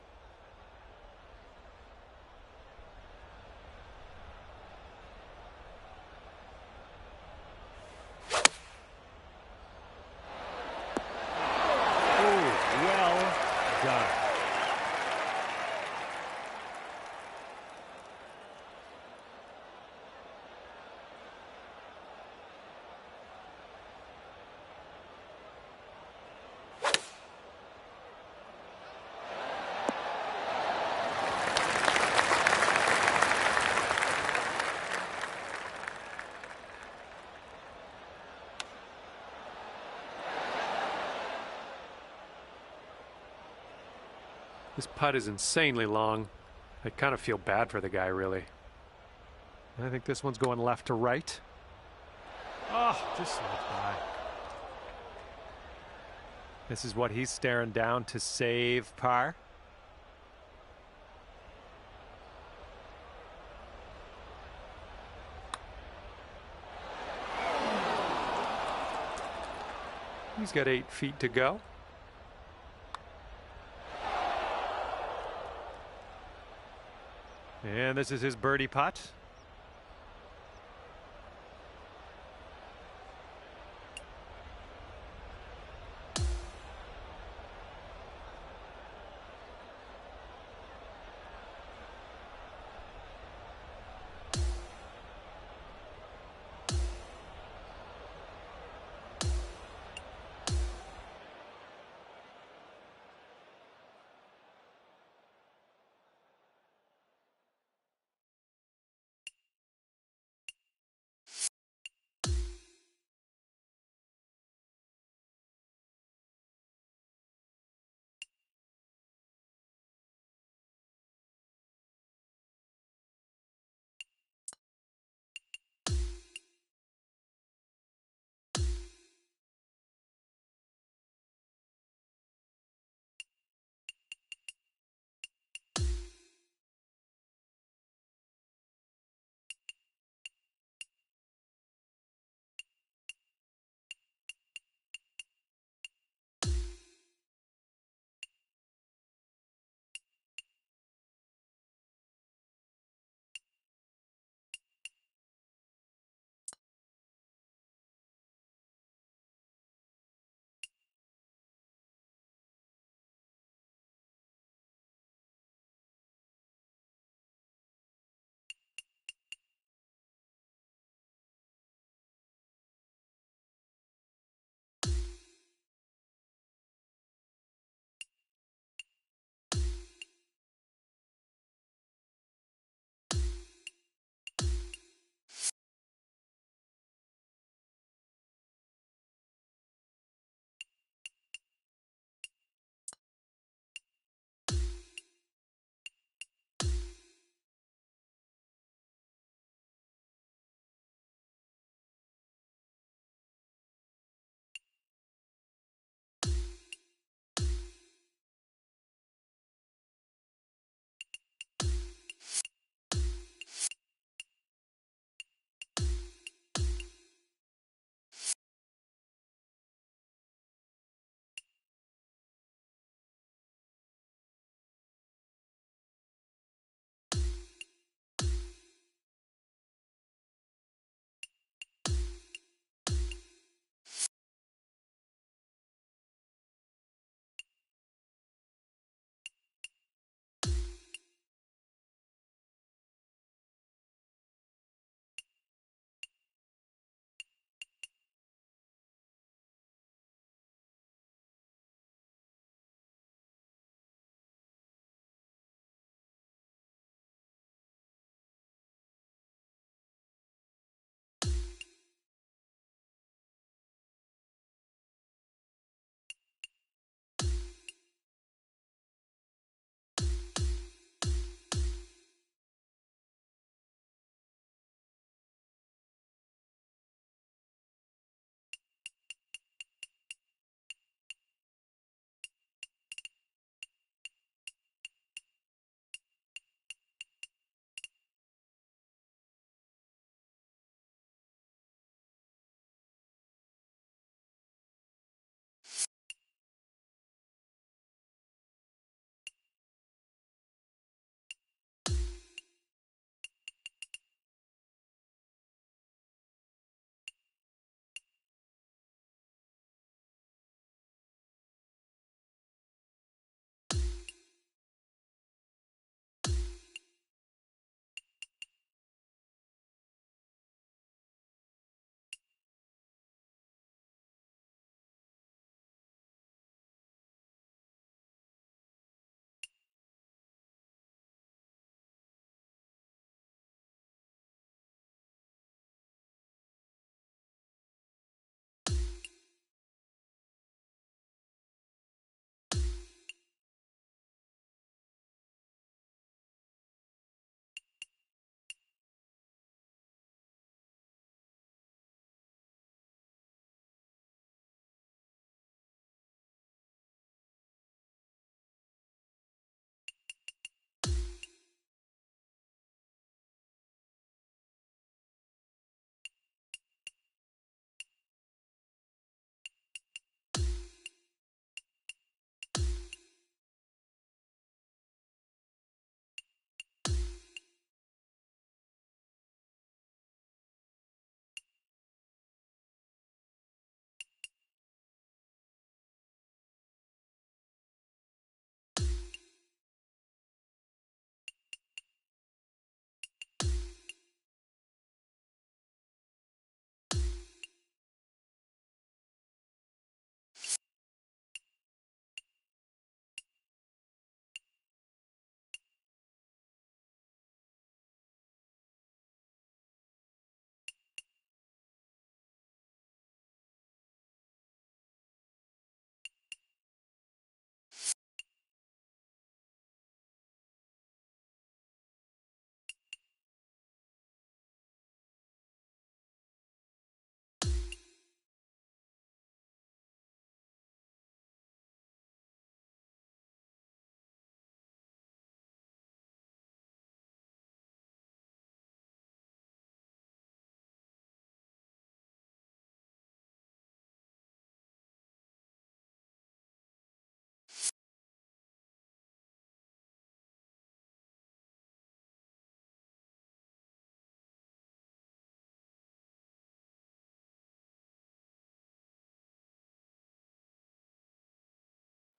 Oh, well done. This putt is insanely long. I kind of feel bad for the guy, really. I think this one's going left to right. Oh, just slipped by. This is what he's staring down to save par. He's got 8 feet to go. And this is his birdie putt.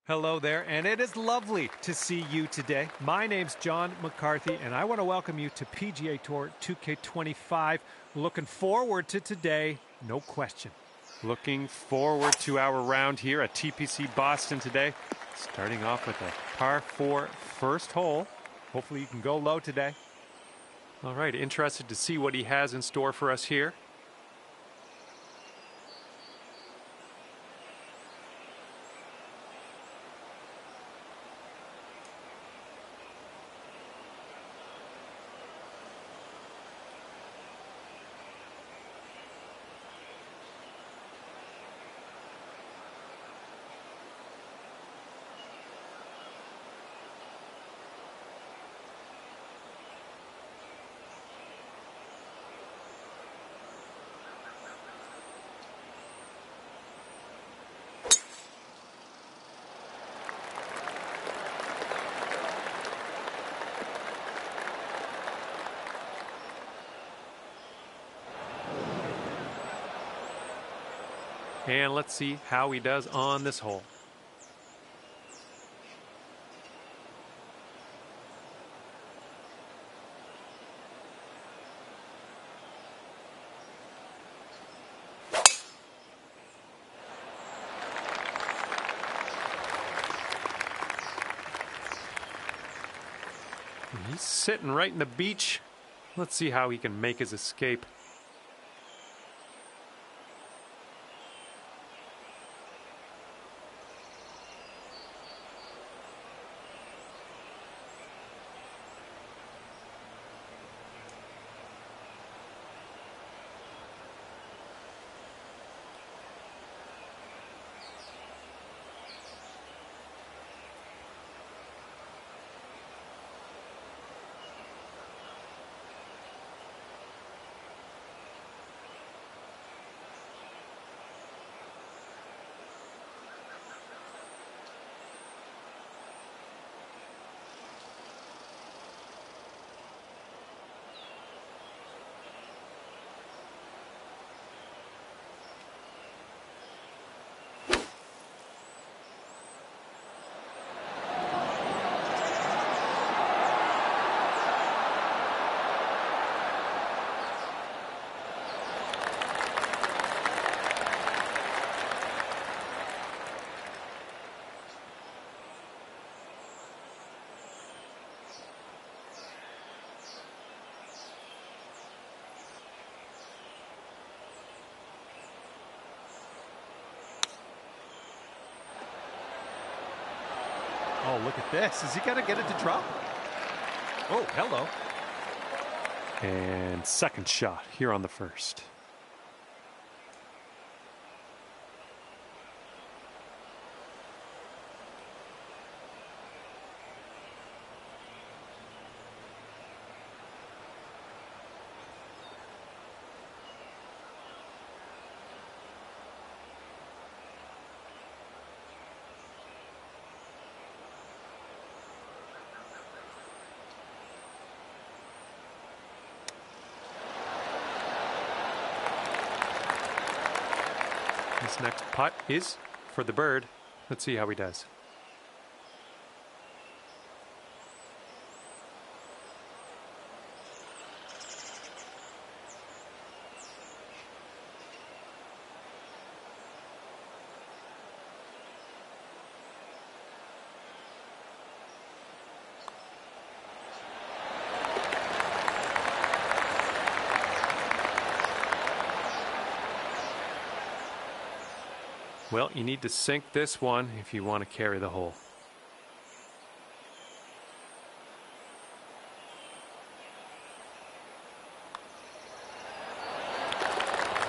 Hello there, and it is lovely to see you today. My name's John McCarthy, and I want to welcome you to PGA Tour 2K25. Looking forward to today, no question. Looking forward to our round here at TPC Boston today. Starting off with a par 4 first hole. Hopefully you can go low today. All right, interested to see what he has in store for us here. And let's see how he does on this hole. He's sitting right in the beach. Let's see how he can make his escape. Oh, look at this. Is he going to get it to drop? Oh, hello. And second shot here on the first. This next putt is for the bird. Let's see how he does. Well, you need to sink this one if you want to carry the hole.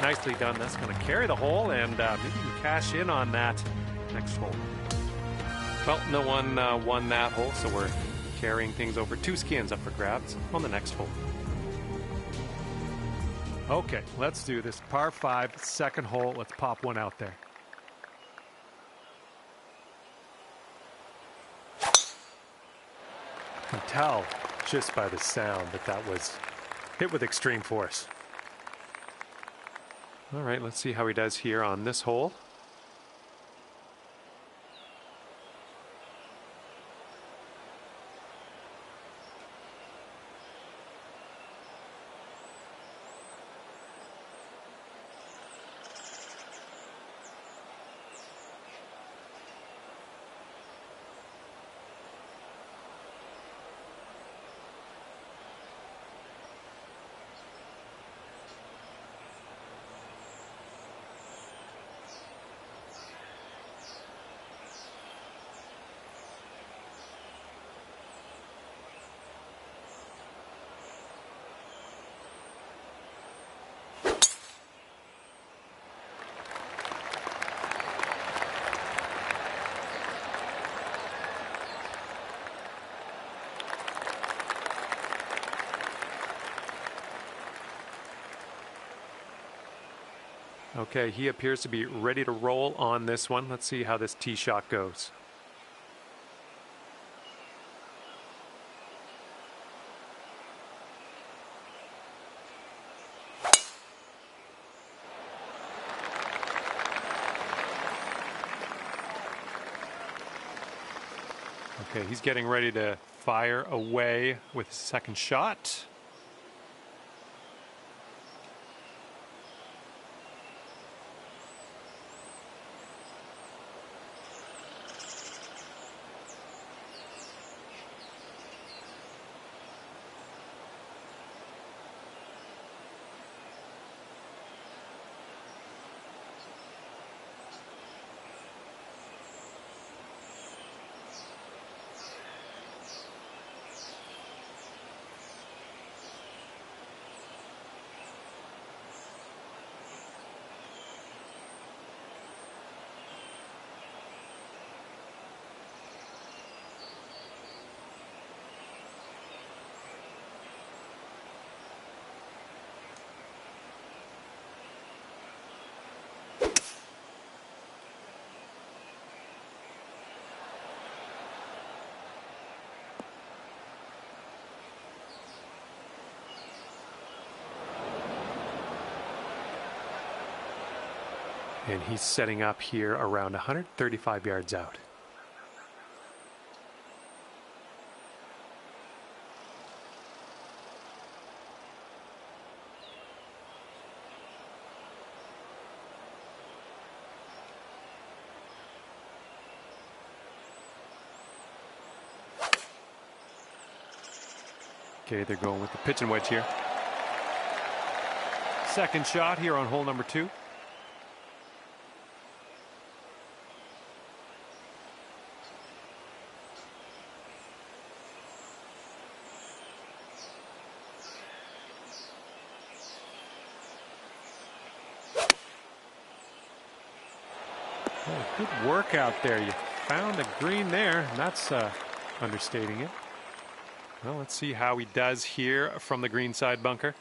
Nicely done. That's going to carry the hole, and maybe you can cash in on that next hole. Well, no one won that hole, so we're carrying things over. 2 skins up for grabs on the next hole. Okay, let's do this. Par 5, second hole. Let's pop one out there. You can tell just by the sound that that was hit with extreme force. All right, let's see how he does here on this hole. Okay, he appears to be ready to roll on this one. Let's see how this tee shot goes. Okay, he's getting ready to fire away with his second shot. And he's setting up here around 135 yards out. Okay, they're going with the pitch and wedge here. Second shot here on hole number 2. Oh, good work out there. You found the green there. That's understating it. Well, let's see how he does here from the green side bunker.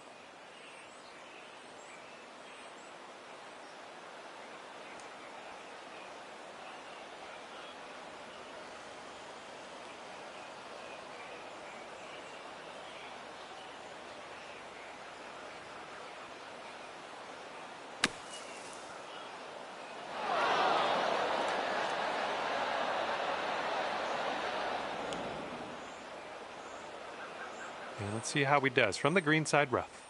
And let's see how he does from the green side rough.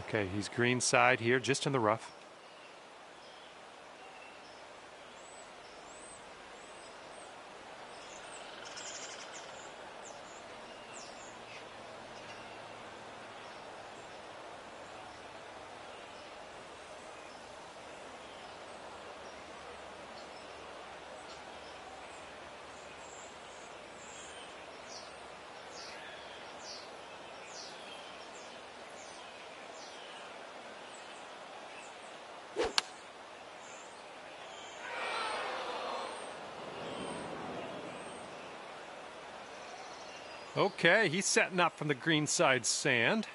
Okay, he's green side here, just in the rough. Okay, he's setting up from the greenside sand.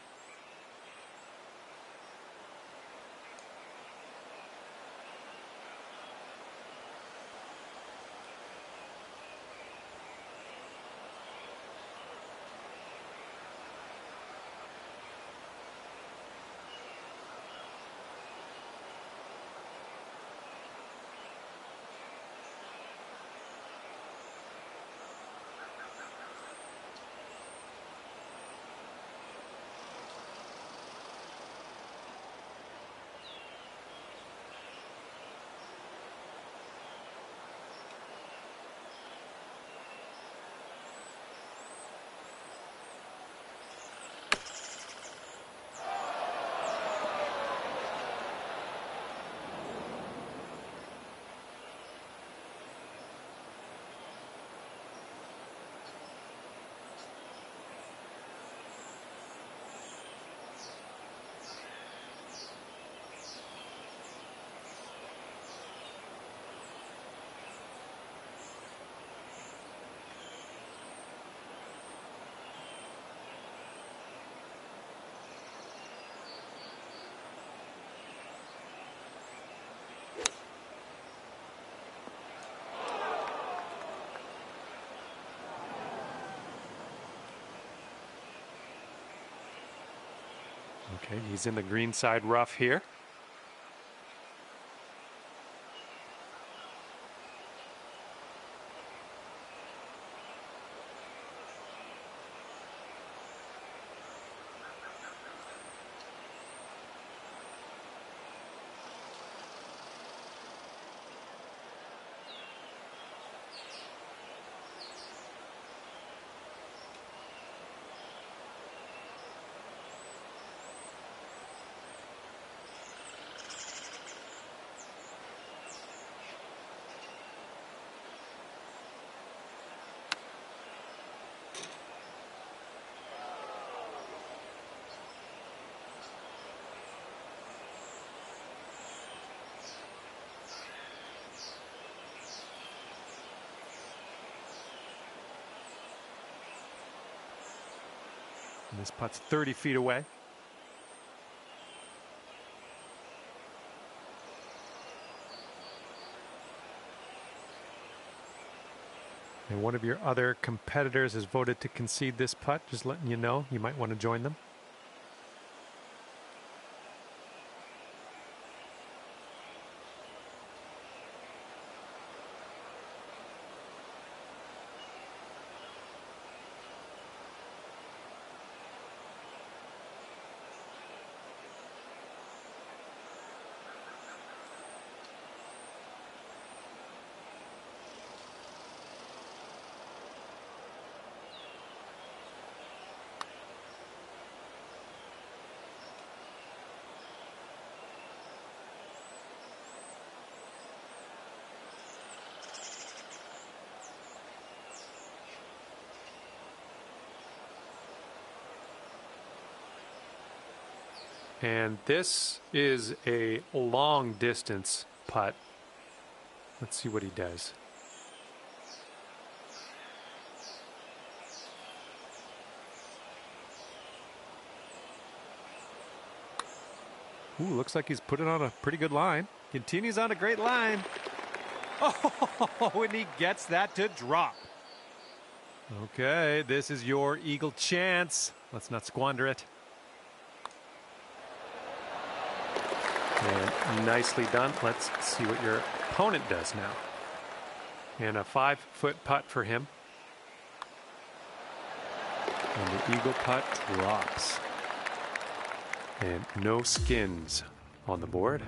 Okay, he's in the greenside rough here. And this putt's 30 feet away. And one of your other competitors has voted to concede this putt. Just letting you know, you might want to join them. And this is a long distance putt. Let's see what he does. Ooh, looks like he's put it on a pretty good line. Continues on a great line. Oh, and he gets that to drop. Okay, this is your eagle chance. Let's not squander it. And nicely done. Let's see what your opponent does now. And a 5-foot putt for him. And the eagle putt drops. And no skins on the board.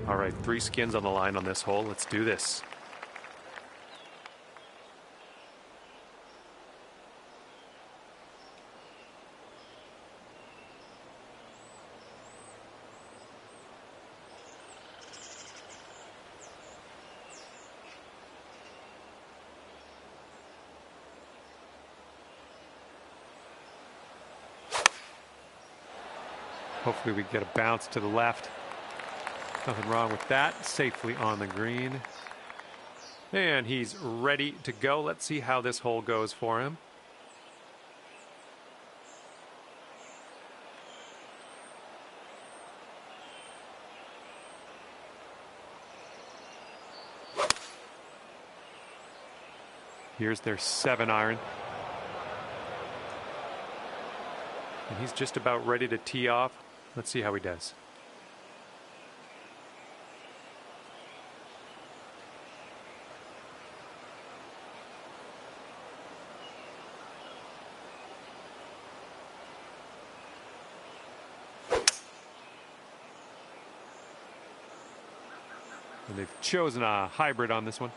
All right, 3 skins on the line on this hole. Let's do this. Hopefully we get a bounce to the left. Nothing wrong with that. Safely on the green. And he's ready to go. Let's see how this hole goes for him. Here's their 7-iron. And he's just about ready to tee off. Let's see how he does. And they've chosen a hybrid on this one.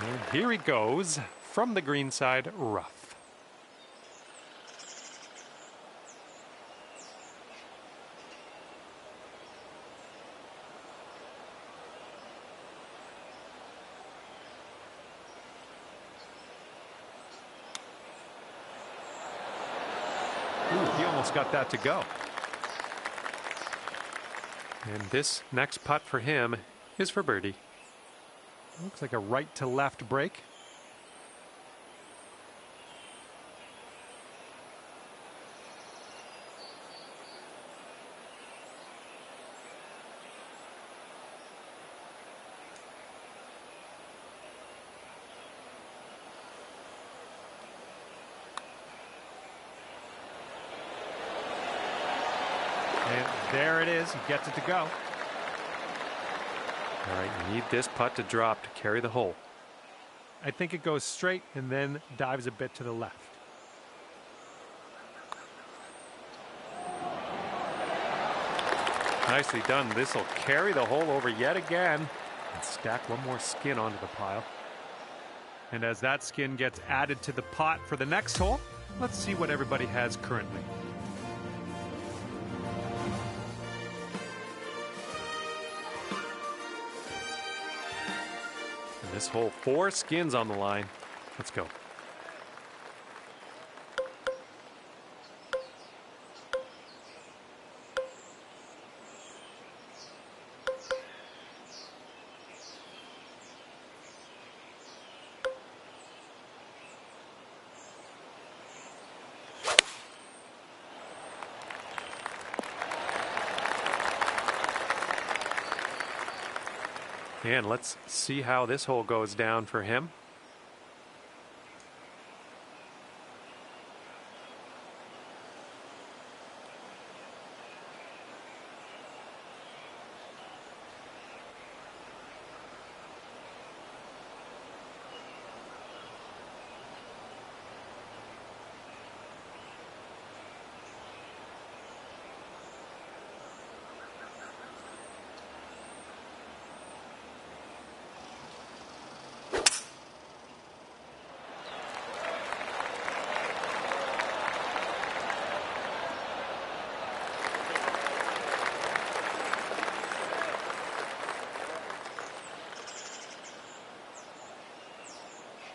And here he goes from the green side, rough. Ooh, he almost got that to go. And this next putt for him is for birdie. Looks like a right to left break. And there it is. He gets it to go. All right, you need this putt to drop to carry the hole. I think it goes straight and then dives a bit to the left. Nicely done. This will carry the hole over yet again and stack one more skin onto the pile. And as that skin gets added to the pot for the next hole, let's see what everybody has currently. This hole, 4 skins on the line. Let's go. And let's see how this hole goes down for him.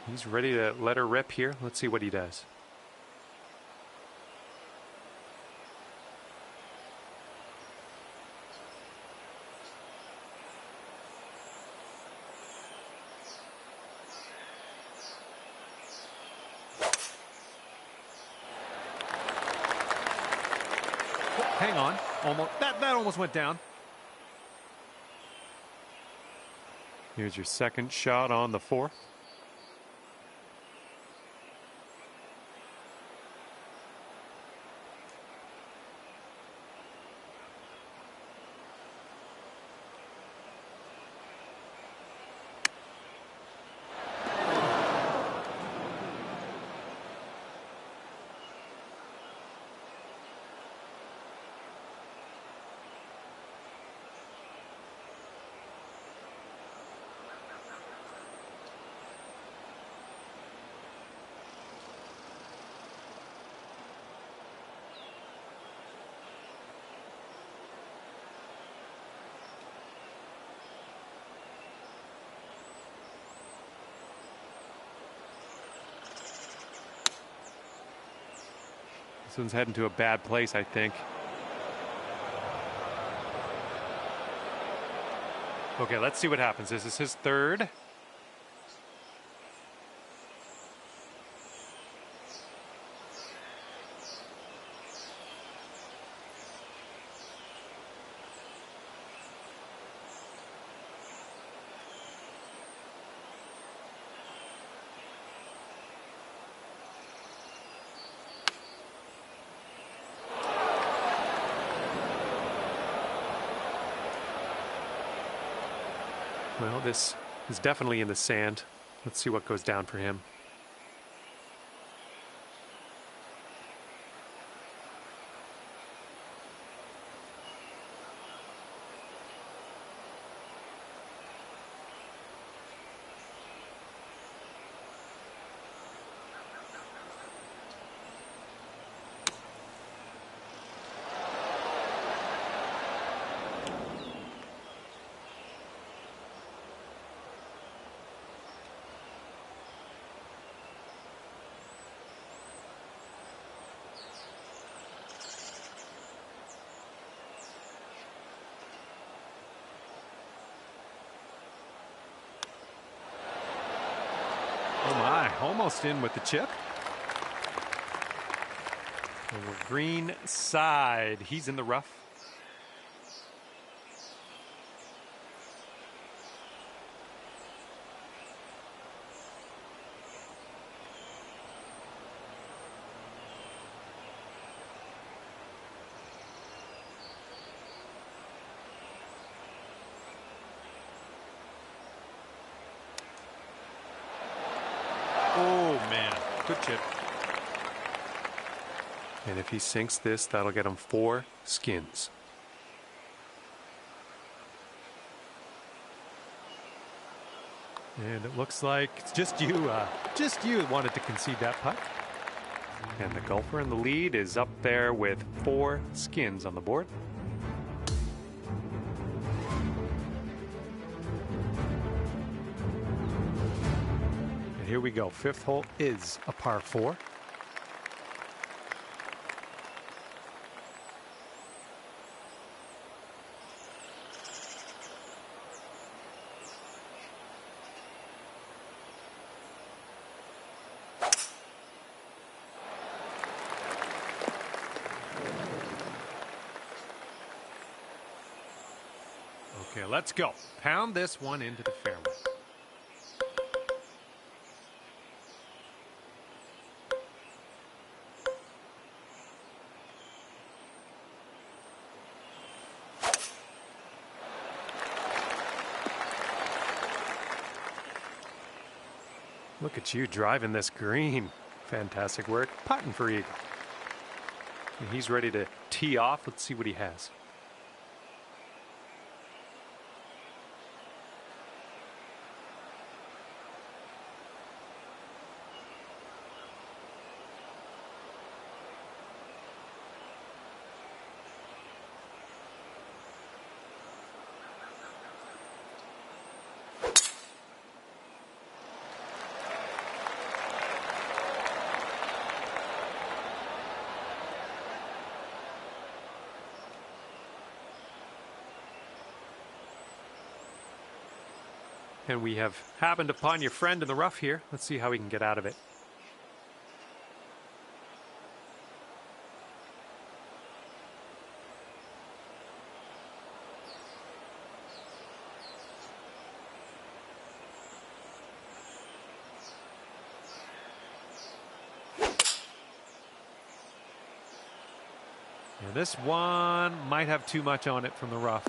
He's ready to let her rip here. Let's see what he does. Hang on. That almost went down. Here's your second shot on the 4th. This one's heading to a bad place, I think. Okay, let's see what happens. This is his third. Well, this is definitely in the sand. Let's see what goes down for him. Oh my, almost in with the chip. And we're green side. He's in the rough. Oh man, good chip. And if he sinks this, that'll get him 4 skins. And it looks like it's just you wanted to concede that putt. And the golfer in the lead is up there with 4 skins on the board. And here we go. 5th hole is a par 4. Okay, let's go. Pound this one into the fairway. Look at you driving this green. Fantastic work. Putting for eagle. And he's ready to tee off. Let's see what he has. And we have happened upon your friend in the rough here. Let's see how we can get out of it. And this one might have too much on it from the rough.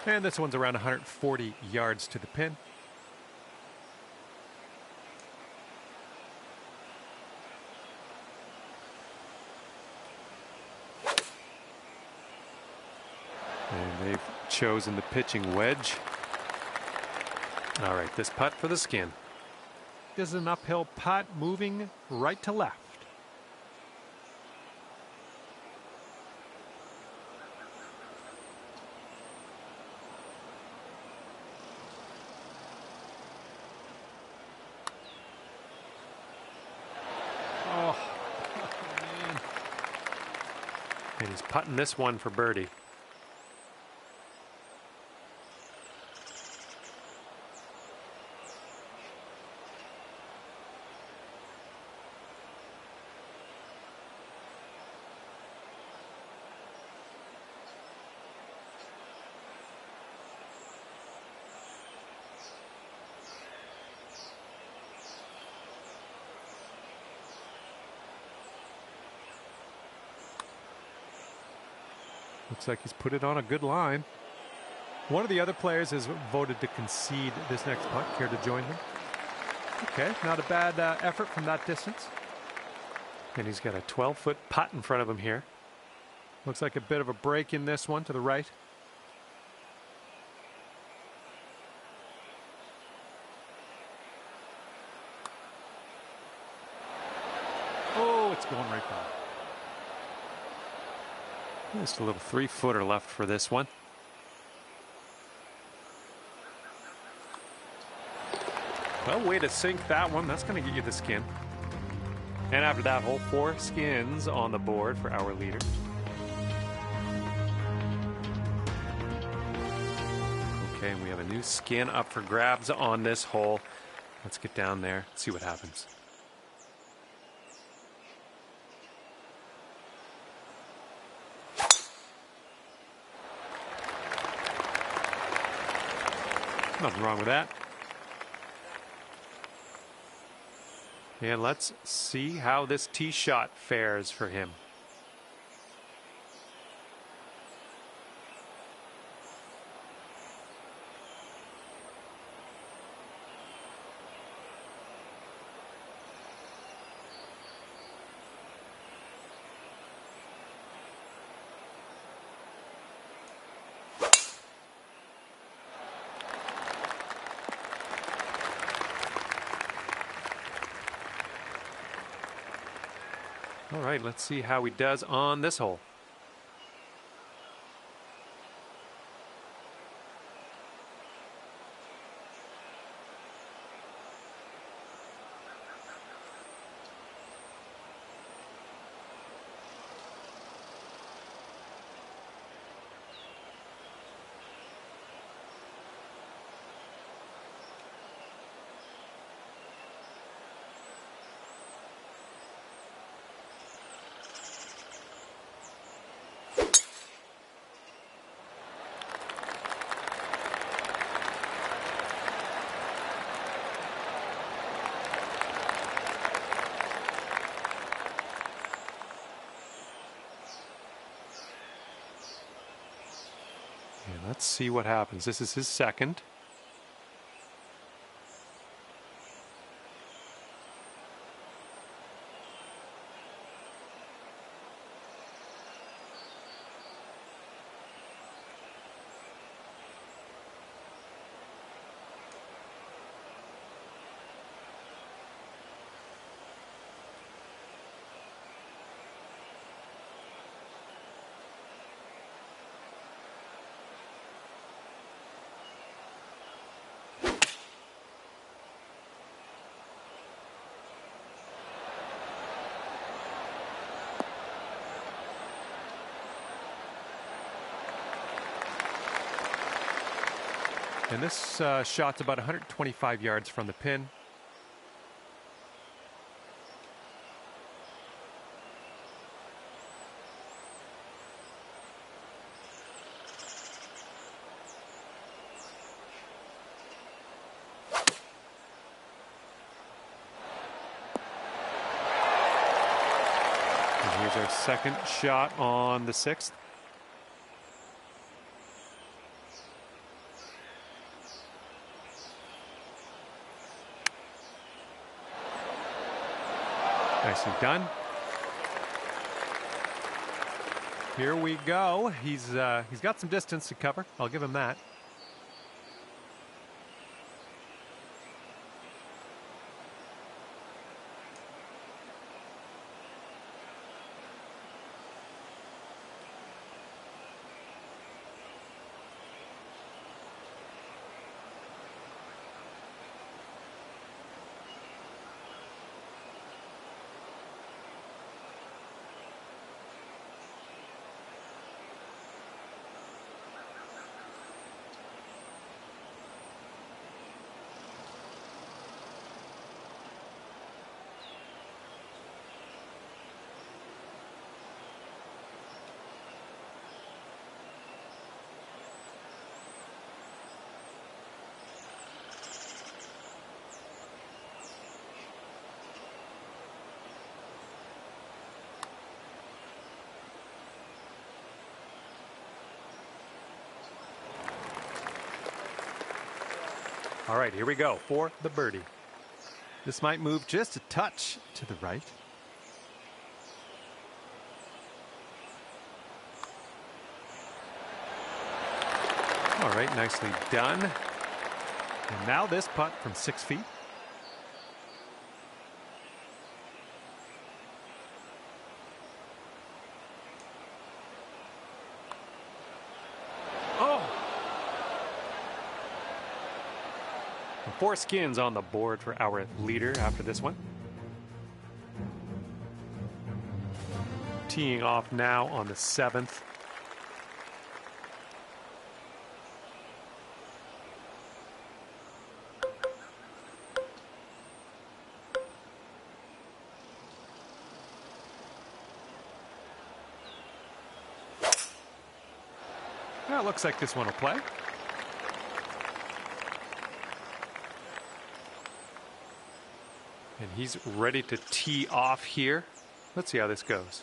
And this one's around 140 yards to the pin. And they've chosen the pitching wedge. All right, this putt for the skin. This is an uphill putt moving right to left. He's putting this one for birdie. Looks like he's put it on a good line. One of the other players has voted to concede this next putt. Care to join him? Okay, not a bad effort from that distance. And he's got a 12-foot putt in front of him here. Looks like a bit of a break in this one to the right. Oh, it's going right by. Just a little 3-footer left for this one. Well, way to sink that one. That's going to get you the skin. And after that hole, 4 skins on the board for our leader. Okay, and we have a new skin up for grabs on this hole. Let's get down there, see what happens. Nothing wrong with that. And let's see how this tee shot fares for him. All right, let's see how he does on this hole. And let's see what happens. This is his second. And this shot's about 125 yards from the pin. And here's our second shot on the 6th. Nicely done. Here we go. He's got some distance to cover. I'll give him that. All right, here we go for the birdie. This might move just a touch to the right. All right, nicely done. And now this putt from 6 feet. Oh! 4 skins on the board for our leader after this one. Teeing off now on the 7th. Well, it looks like this one will play. And he's ready to tee off here. Let's see how this goes.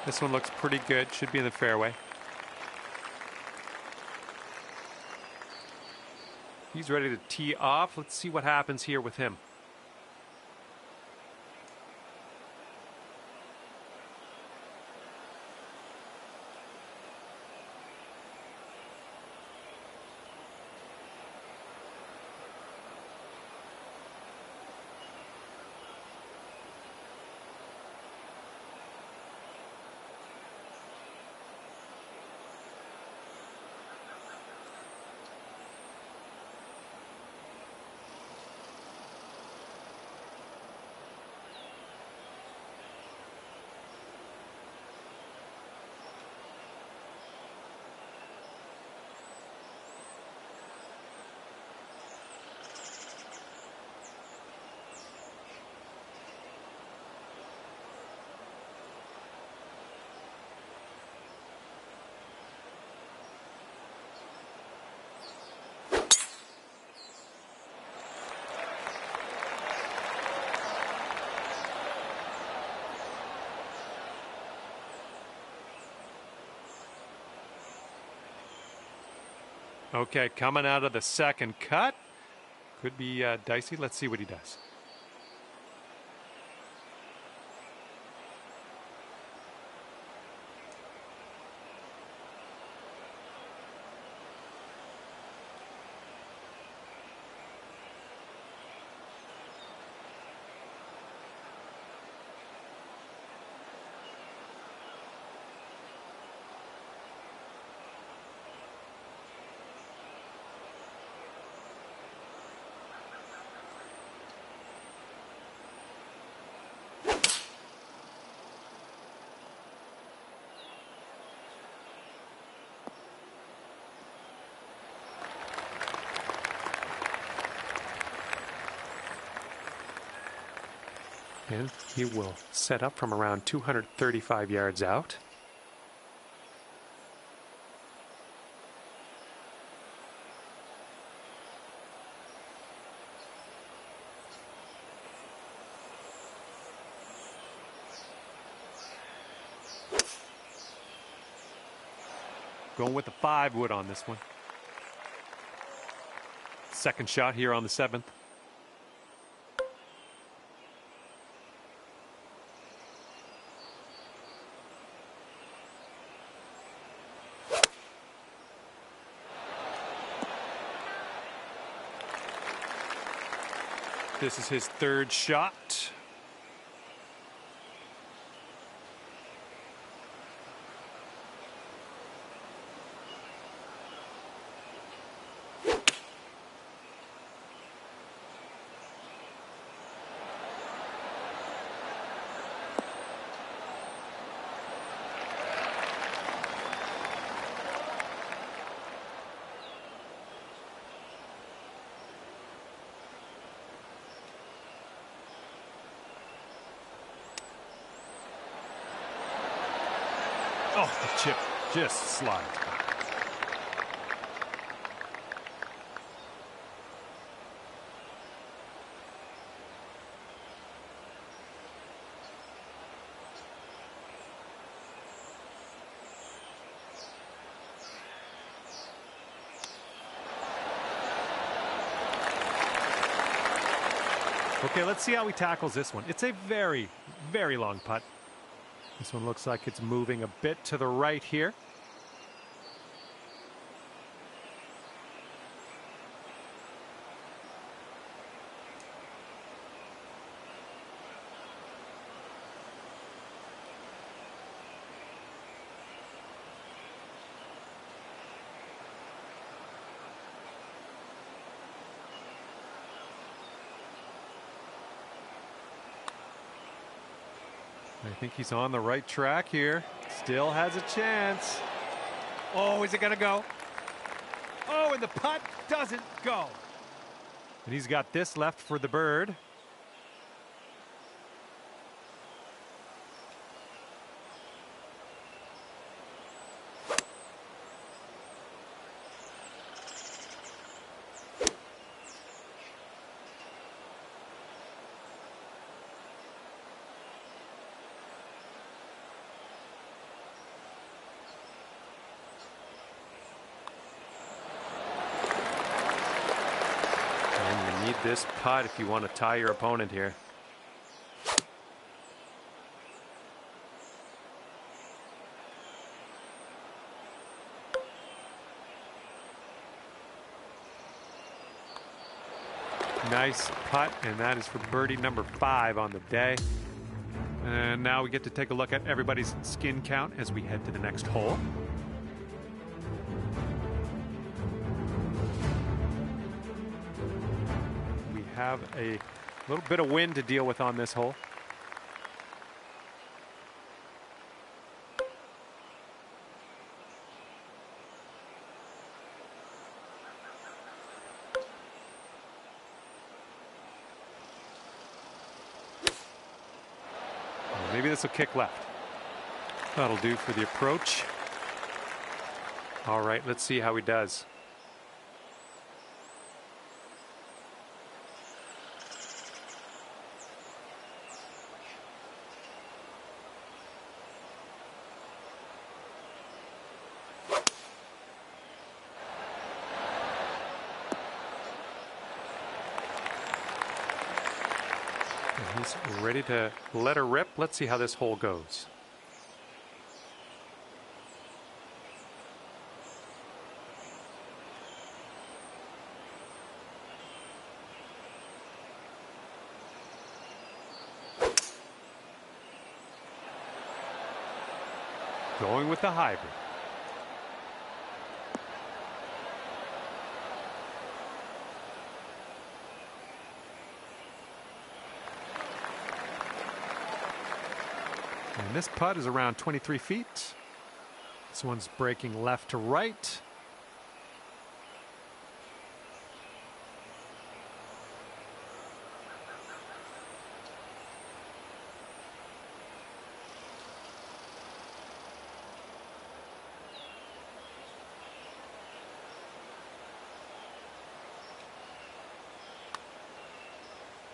This one looks pretty good. Should be in the fairway. He's ready to tee off. Let's see what happens here with him. Okay, coming out of the second cut. Could be dicey. Let's see what he does. And he will set up from around 235 yards out. Going with the 5-wood on this one. Second shot here on the 7th. This is his 3rd shot. Oh, the chip just slides back. Okay, let's see how he tackles this one. It's a very, very long putt. This one looks like it's moving a bit to the right here. I think he's on the right track here. Still has a chance. Oh, is it going to go? Oh, and the putt doesn't go. And he's got this left for the bird. Need this putt if you want to tie your opponent here. Nice putt, and that is for birdie number 5 on the day. And now we get to take a look at everybody's skin count as we head to the next hole. Have a little bit of wind to deal with on this hole. Maybe this will kick left. That'll do for the approach. All right, let's see how he does. He's ready to let her rip. Let's see how this hole goes. Going with the hybrid. And this putt is around 23 feet. This one's breaking left to right.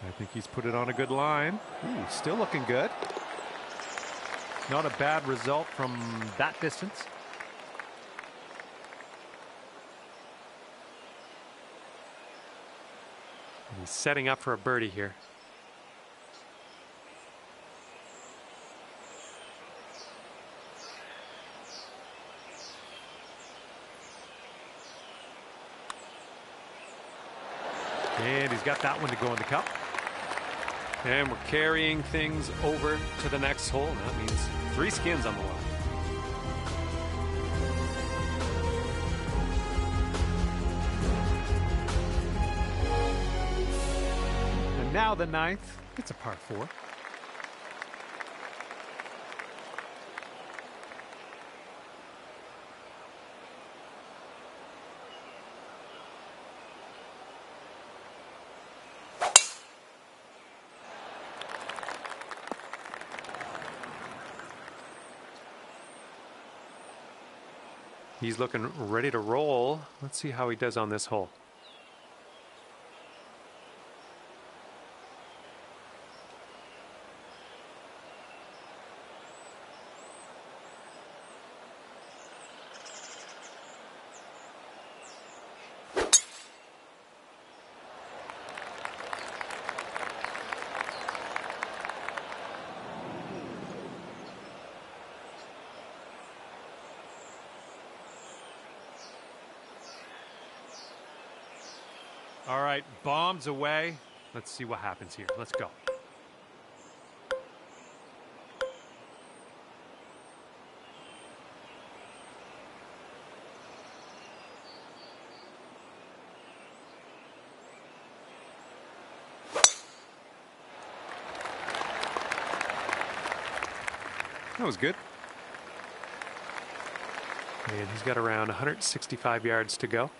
I think he's put it on a good line. Ooh, still looking good. Not a bad result from that distance. And he's setting up for a birdie here. And he's got that one to go in the cup. And we're carrying things over to the next hole. And that means 3 skins on the line. And now the 9th. It's a par 4. He's looking ready to roll. Let's see how he does on this hole. All right, bombs away. Let's see what happens here. Let's go. That was good. And he's got around 165 yards to go.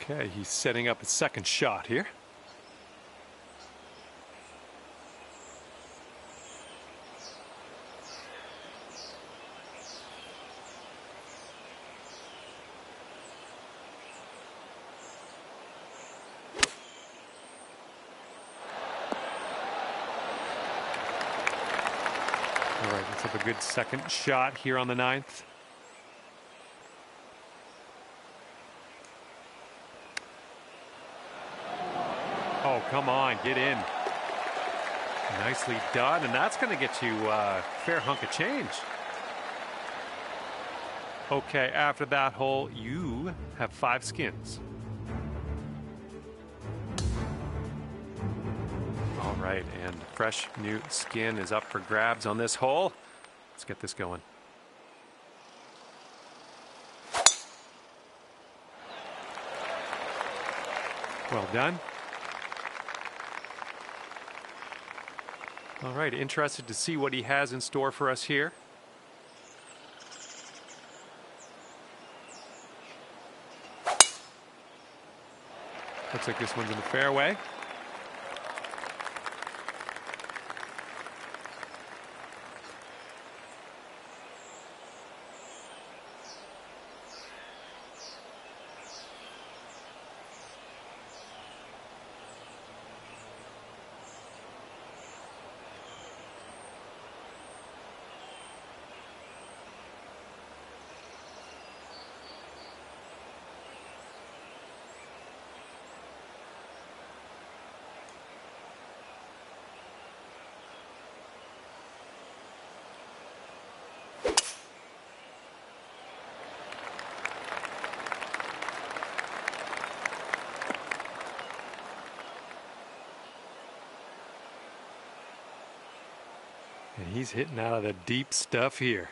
Okay, he's setting up his second shot here. All right, let's have a good second shot here on the 9th. Oh, come on, get in. Nicely done, and that's going to get you a fair hunk of change. Okay, after that hole, you have 5 skins. All right, and fresh new skin is up for grabs on this hole. Let's get this going. Well done. All right, interested to see what he has in store for us here. Looks like this one's in the fairway. And he's hitting out of the deep stuff here.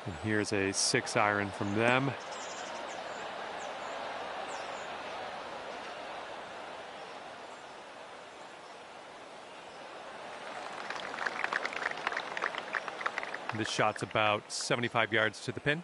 And here's a 6-iron from them. This shot's about 75 yards to the pin.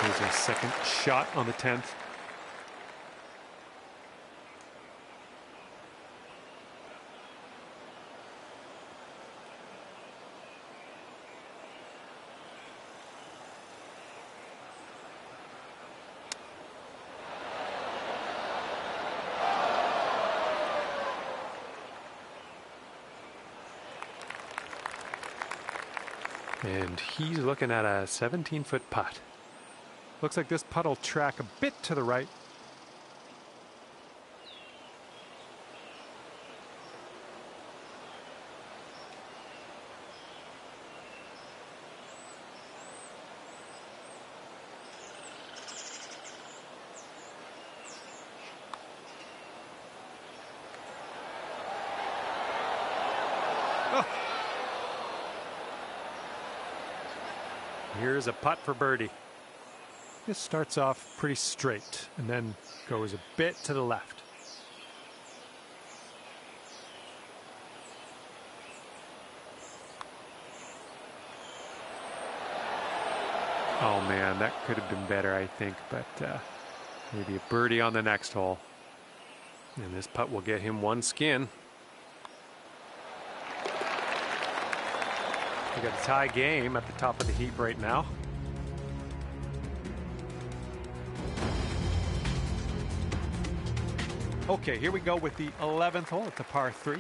Here's a second shot on the 10th. And he's looking at a 17-foot putt. Looks like this putt will track a bit to the right. Oh. Here's a putt for birdie. This starts off pretty straight and then goes a bit to the left. Oh man, that could have been better, I think, but maybe a birdie on the next hole. And this putt will get him one skin. We got a tie game at the top of the heap right now. Okay, here we go with the 11th hole. It's a par 3.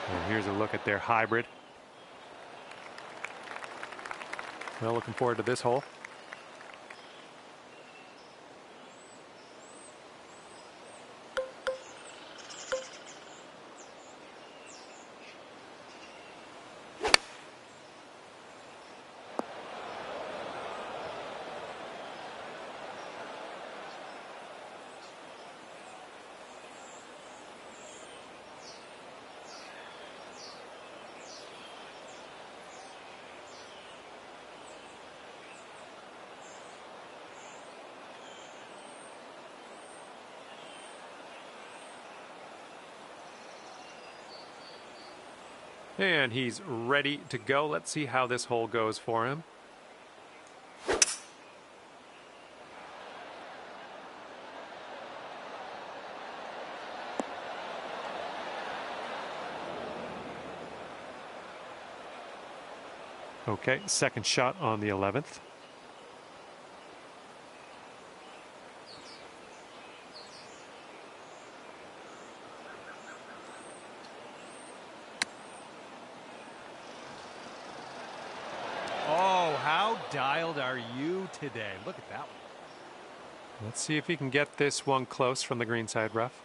And here's a look at their hybrid. Well, looking forward to this hole. And he's ready to go. Let's see how this hole goes for him. Okay, second shot on the 11th. Oh, how dialed are you today? Look at that one. Let's see if he can get this one close from the greenside rough.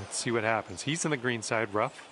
Let's see what happens. He's in the greenside rough.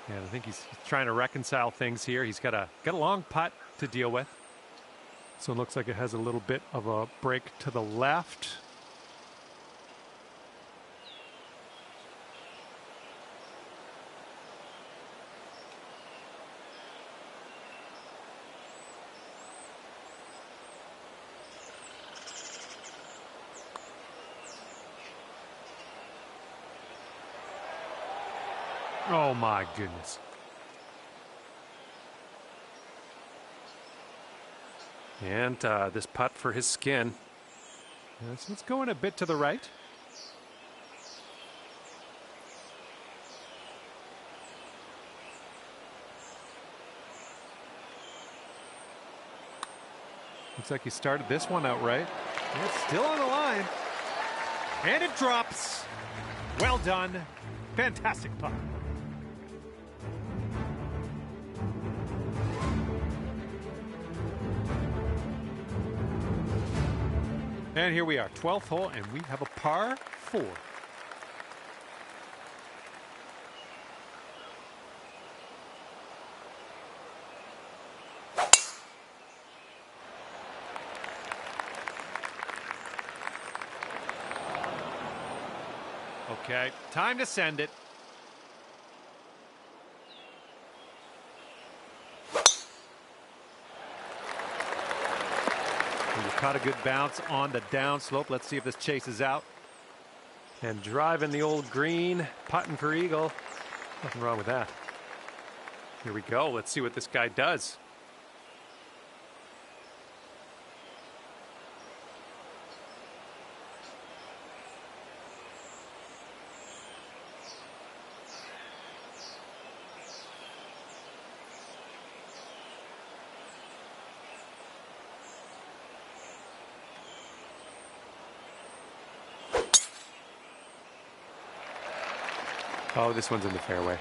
Yeah, I think he's trying to reconcile things here. He's got a long putt to deal with. So it looks like it has a little bit of a break to the left. Oh my goodness. And this putt for his skin. Yes, it's going a bit to the right. Looks like he started this one out right. It's still on the line. And it drops. Well done. Fantastic putt. And here we are, 12th hole, and we have a par 4. Okay, time to send it. And you caught a good bounce on the downslope. Let's see if this chases out. And driving the old green, putting for eagle. Nothing wrong with that. Here we go. Let's see what this guy does. Oh, this one's in the fairway.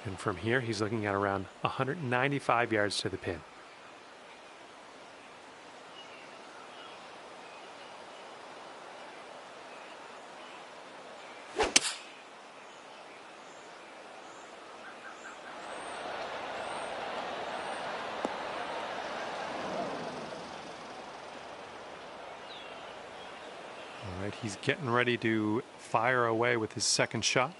And from here, he's looking at around 195 yards to the pin. All right, he's getting ready to fire away with his second shot.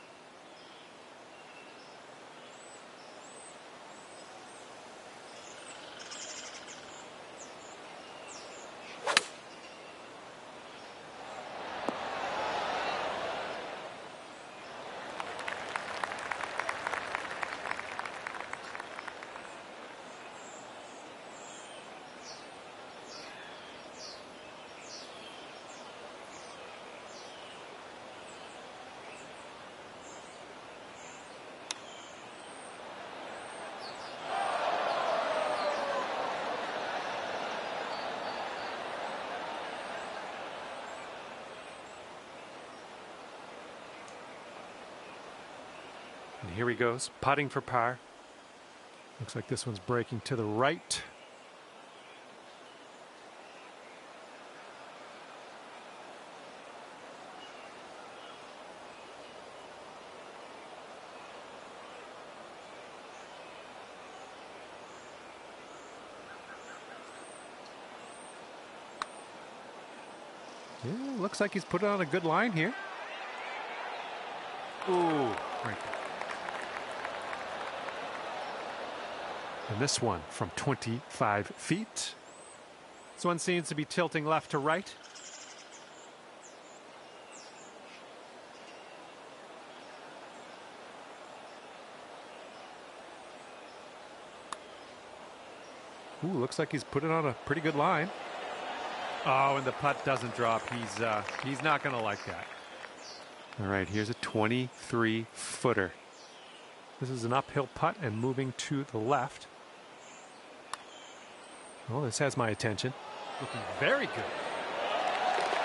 And here he goes, putting for par. Looks like this one's breaking to the right. Yeah, looks like he's put on a good line here. Ooh, right. And this one from 25 feet. This one seems to be tilting left to right. Ooh, looks like he's put it on a pretty good line. Oh, and the putt doesn't drop. He's not going to like that. All right, here's a 23-footer. This is an uphill putt and moving to the left. Well, this has my attention. Looking very good.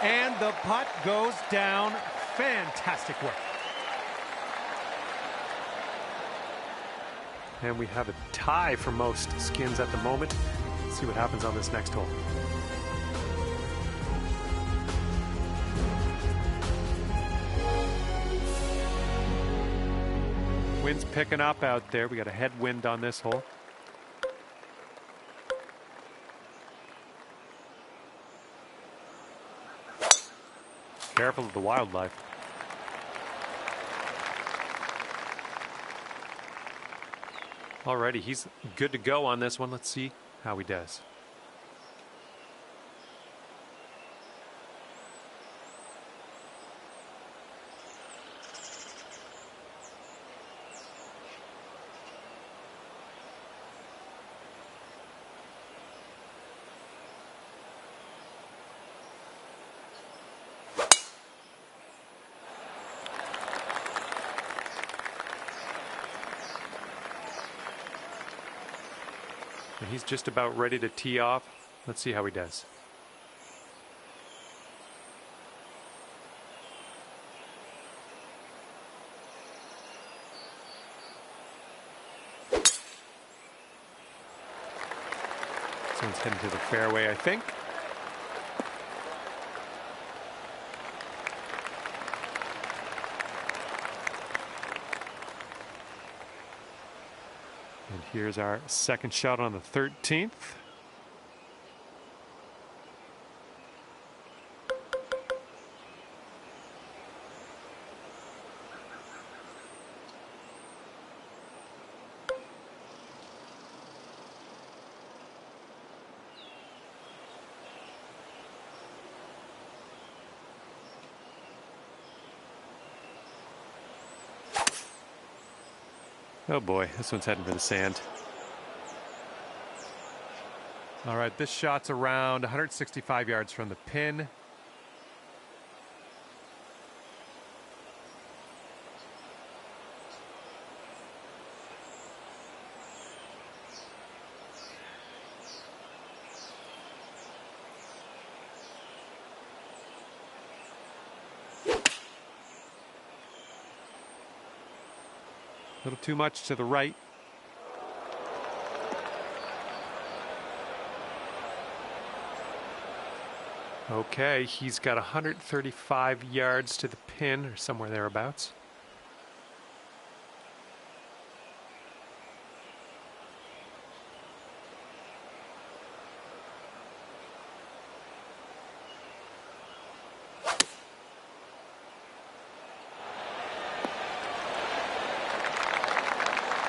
And the putt goes down. Fantastic work. And we have a tie for most skins at the moment. Let's see what happens on this next hole. Wind's picking up out there. We got a headwind on this hole. Careful of the wildlife. Alrighty, he's good to go on this one. Let's see how he does. And he's just about ready to tee off. Let's see how he does. one's heading to the fairway, I think. And here's our second shot on the 13th. Oh boy, this one's heading for the sand. All right, this shot's around 165 yards from the pin. A little too much to the right. Okay, he's got 135 yards to the pin, or somewhere thereabouts.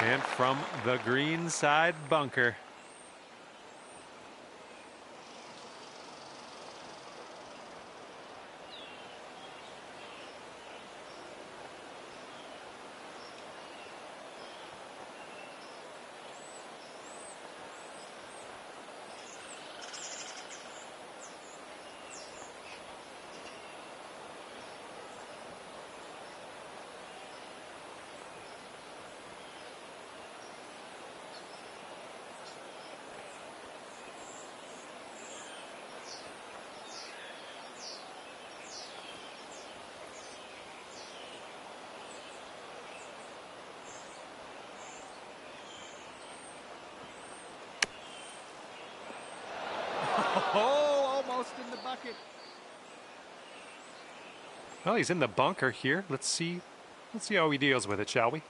And from the green side bunker. Oh, almost in the bucket. Well, he's in the bunker here. Let's see how he deals with it, shall we?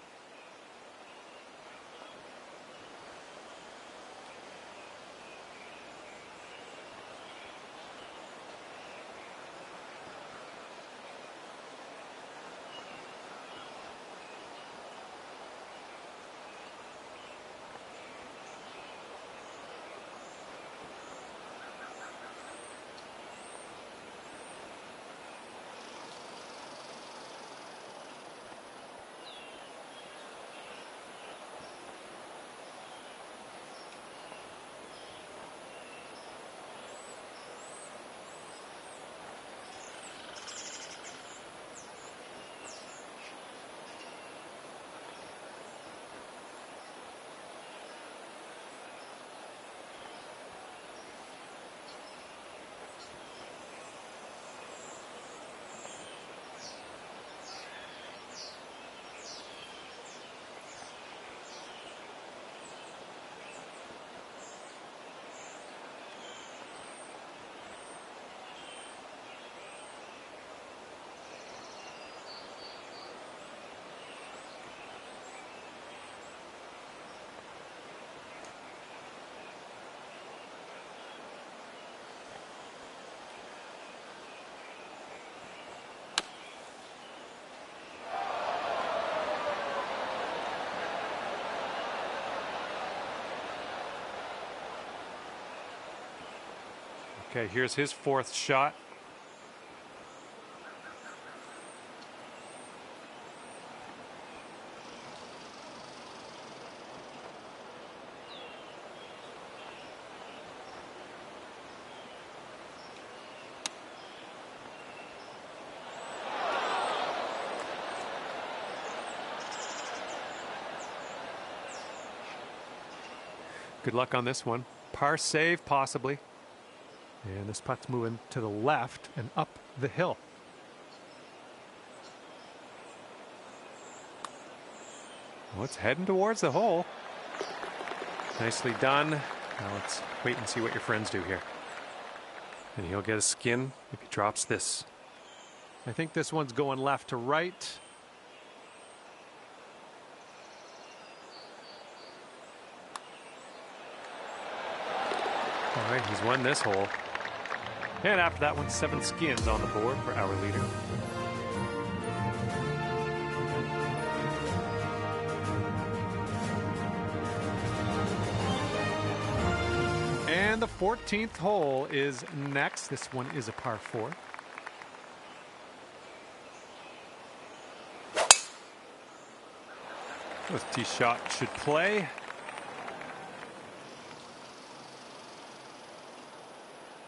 Okay, here's his fourth shot. Good luck on this one. Par save, possibly. And this putt's moving to the left and up the hill. Well, it's heading towards the hole. Nicely done. Now let's wait and see what your friends do here. And he'll get a skin if he drops this. I think this one's going left to right. All right, he's won this hole. And after that one, 7 skins on the board for our leader. And the 14th hole is next. This one is a par 4. This tee shot should play.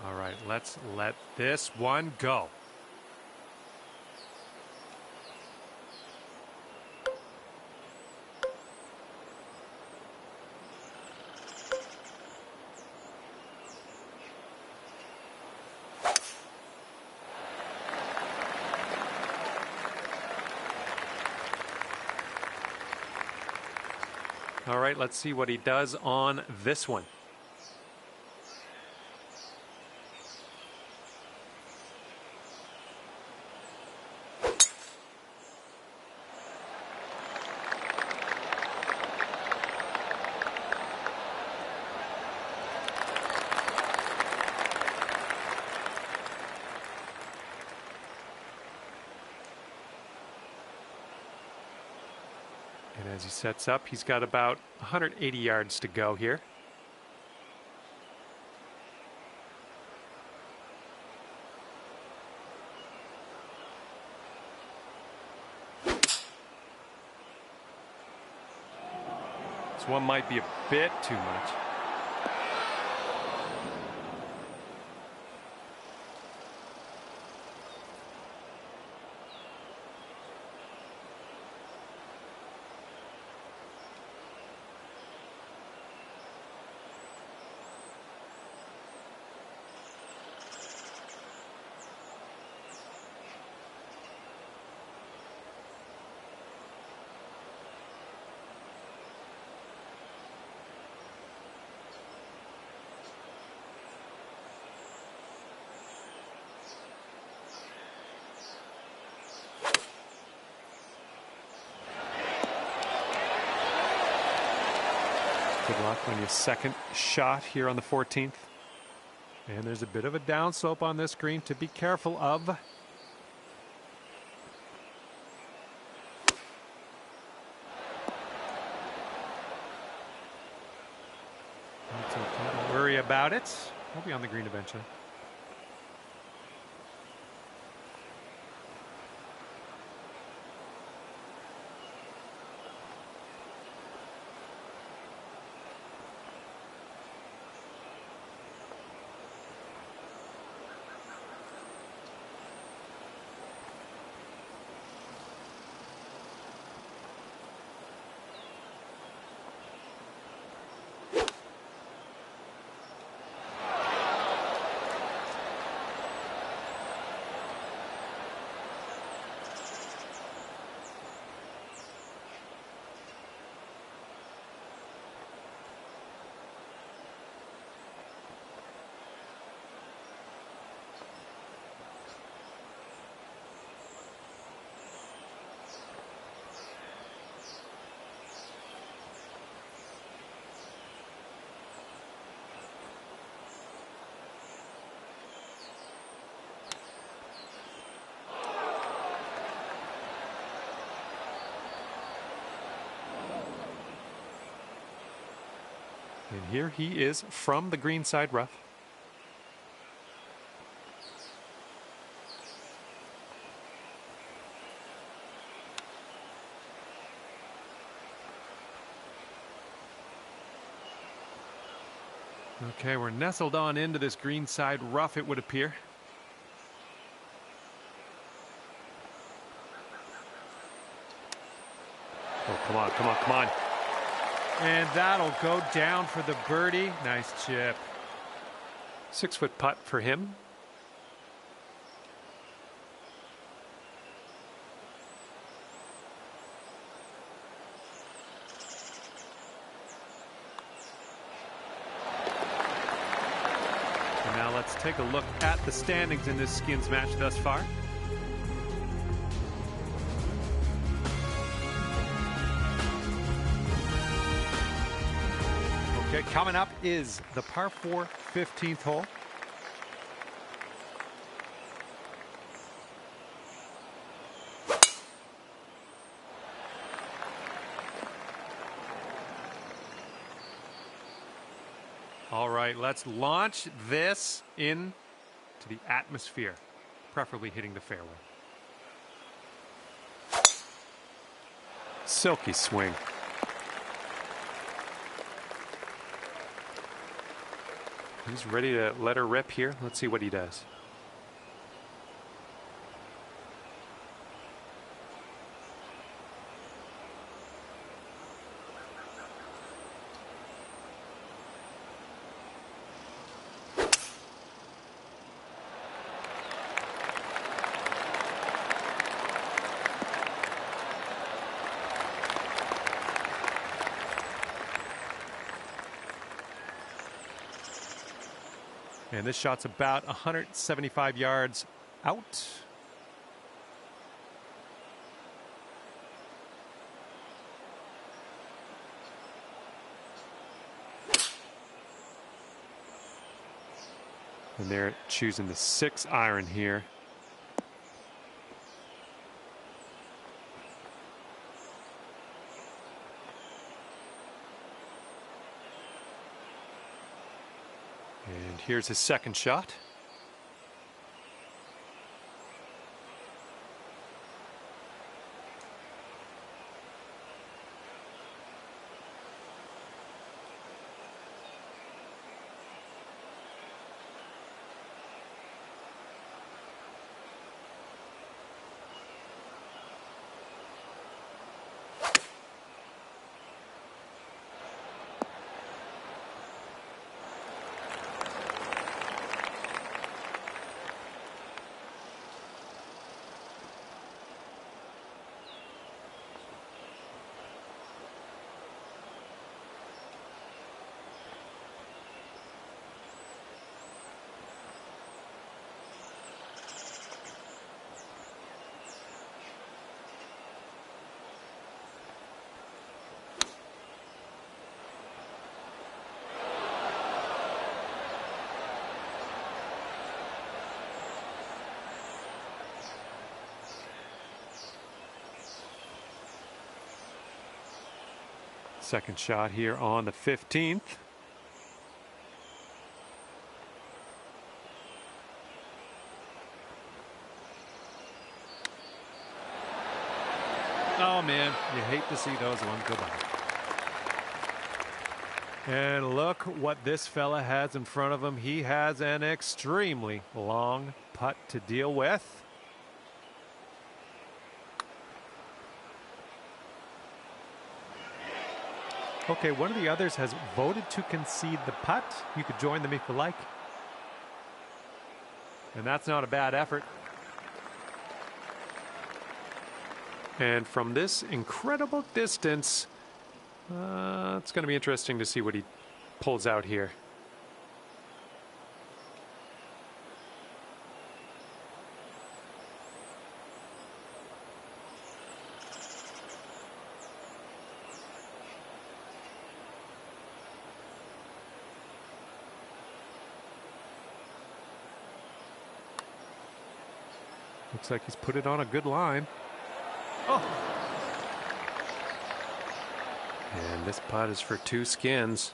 All right, let's let this one go. All right, let's see what he does on this one. And as he sets up, he's got about 180 yards to go here. This one might be a bit too much. Good luck on your second shot here on the 14th. And there's a bit of a downslope on this green to be careful of. Not okay. Don't worry about it. We'll be on the green eventually. And here he is from the green side rough. Okay, we're nestled on into this green side rough, it would appear. Oh, come on, come on, come on. And that'll go down for the birdie. Nice chip. 6-foot putt for him. let's take a look at the standings in this skins match thus far. Okay, coming up is the par 4 15th hole. All right, let's launch this into the atmosphere, preferably hitting the fairway. Silky swing. He's ready to let her rip here. Let's see what he does. And this shot's about 175 yards out. And they're choosing the 6-iron here. And here's his second shot. Second shot here on the 15th. Oh man, you hate to see those ones go by. And look what this fella has in front of him. He has an extremely long putt to deal with. Okay, one of the others has voted to concede the putt. You could join them if you like. And that's not a bad effort. And from this incredible distance, it's going to be interesting to see what he pulls out here. Looks like he's put it on a good line. Oh! And this putt is for 2 skins.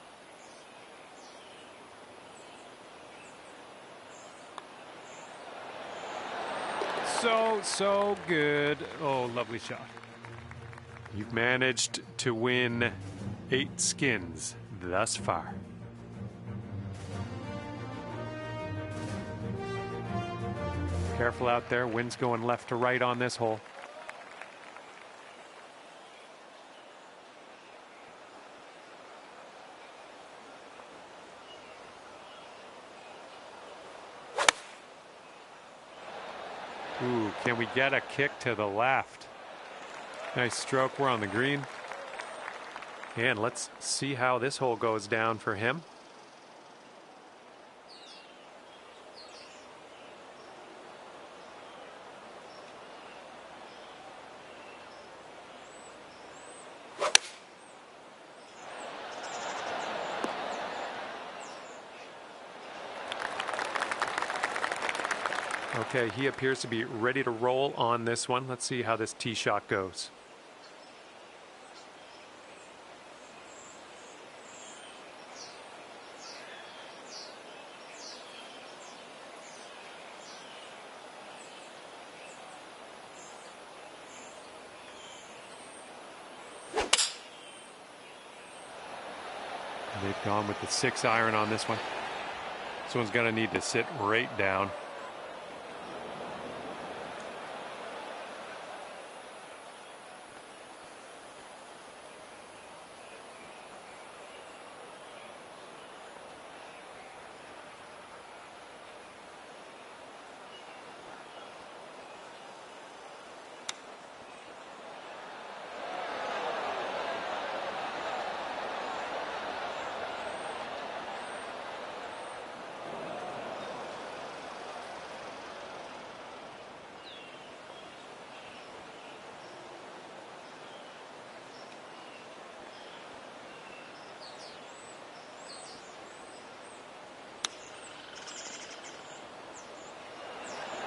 So good. Oh, lovely shot. You've managed to win 8 skins thus far. Careful out there. Wind's going left to right on this hole. Ooh, can we get a kick to the left? Nice stroke. We're on the green. And let's see how this hole goes down for him. Okay, he appears to be ready to roll on this one. Let's see how this tee shot goes. They've gone with the 6-iron on this one. This one's going to need to sit right down.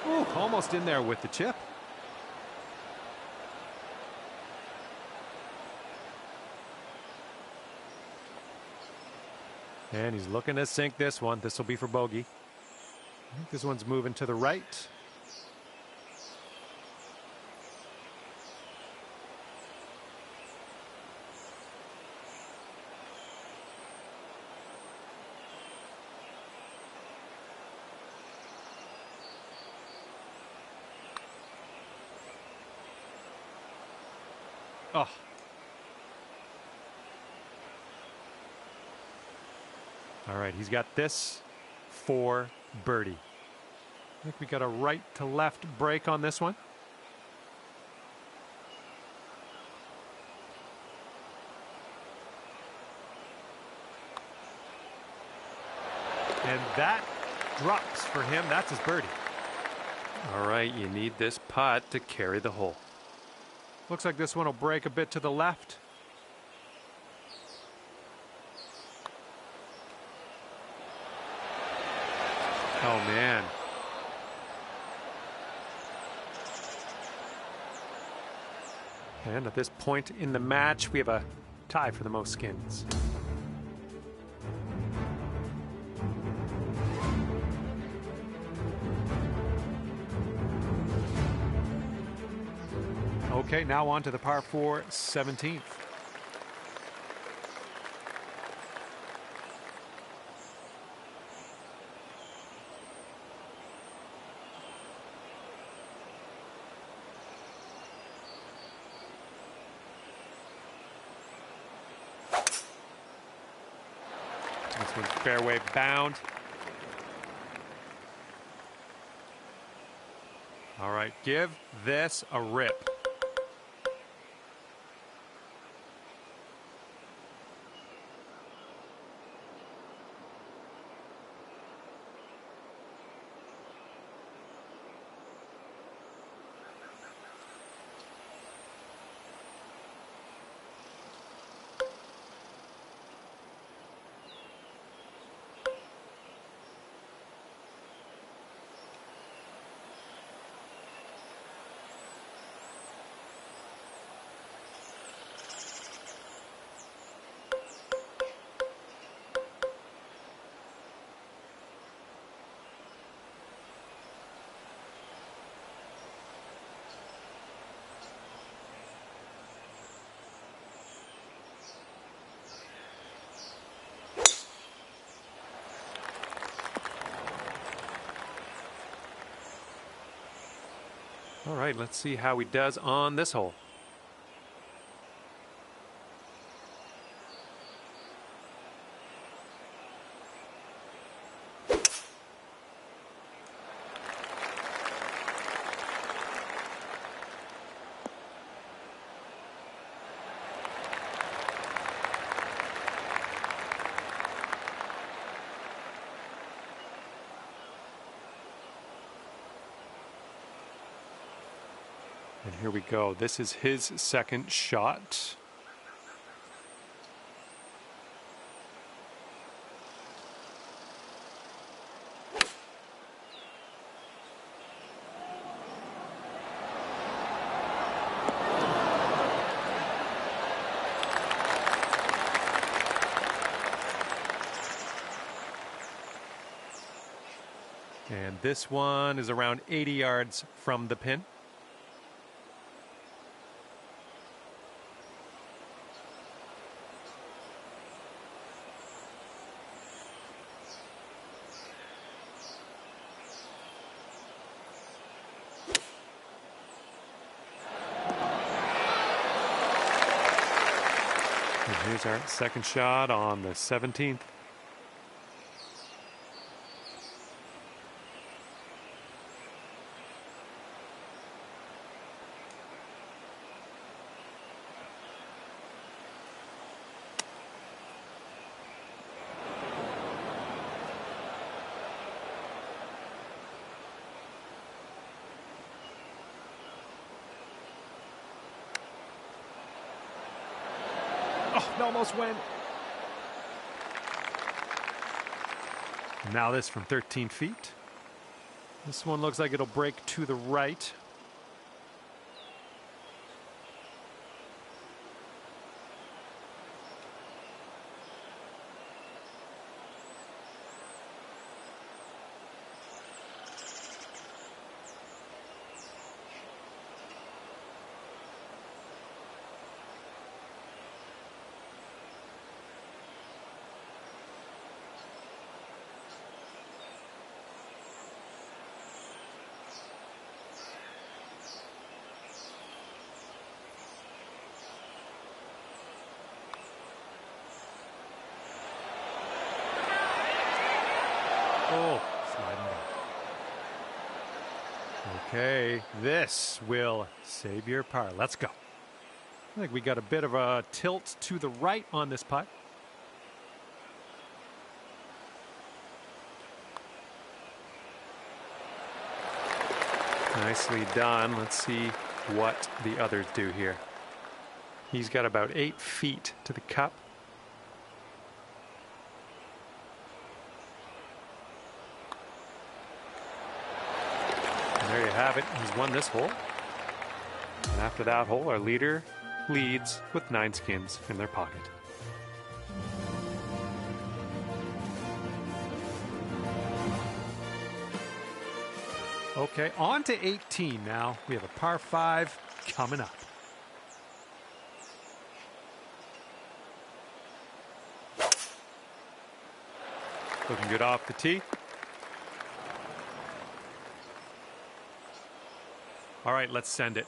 Ooh, almost in there with the chip. And he's looking to sink this one. This will be for bogey. I think this one's moving to the right. Oh. All right, he's got this for birdie. I think we got a right to left break on this one. And that drops for him. That's his birdie. All right, you need this putt to carry the hole. Looks like this one will break a bit to the left. Oh, man. And at this point in the match, we have a tie for the most skins. Okay, now on to the par 4 17th. This one's fairway bound. All right, give this a rip. All right, let's see how he does on this hole. And here we go. This is his second shot. And this one is around 80 yards from the pin. And here's our second shot on the 17th. Oh, it almost went. Now this from 13 feet. This one looks like it'll break to the right. Oh, sliding down. Okay, this will save your par. Let's go. I think we got a bit of a tilt to the right on this putt. Nicely done. Let's see what the others do here. He's got about 8 feet to the cup. And there you have it. He's won this hole. And after that hole, our leader leads with 9 skins in their pocket. Okay, on to 18 now. We have a par 5 coming up. Looking good off the tee. All right, let's send it.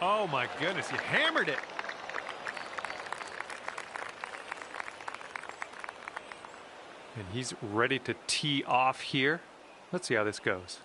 Oh my goodness, you hammered it. And he's ready to tee off here. Let's see how this goes.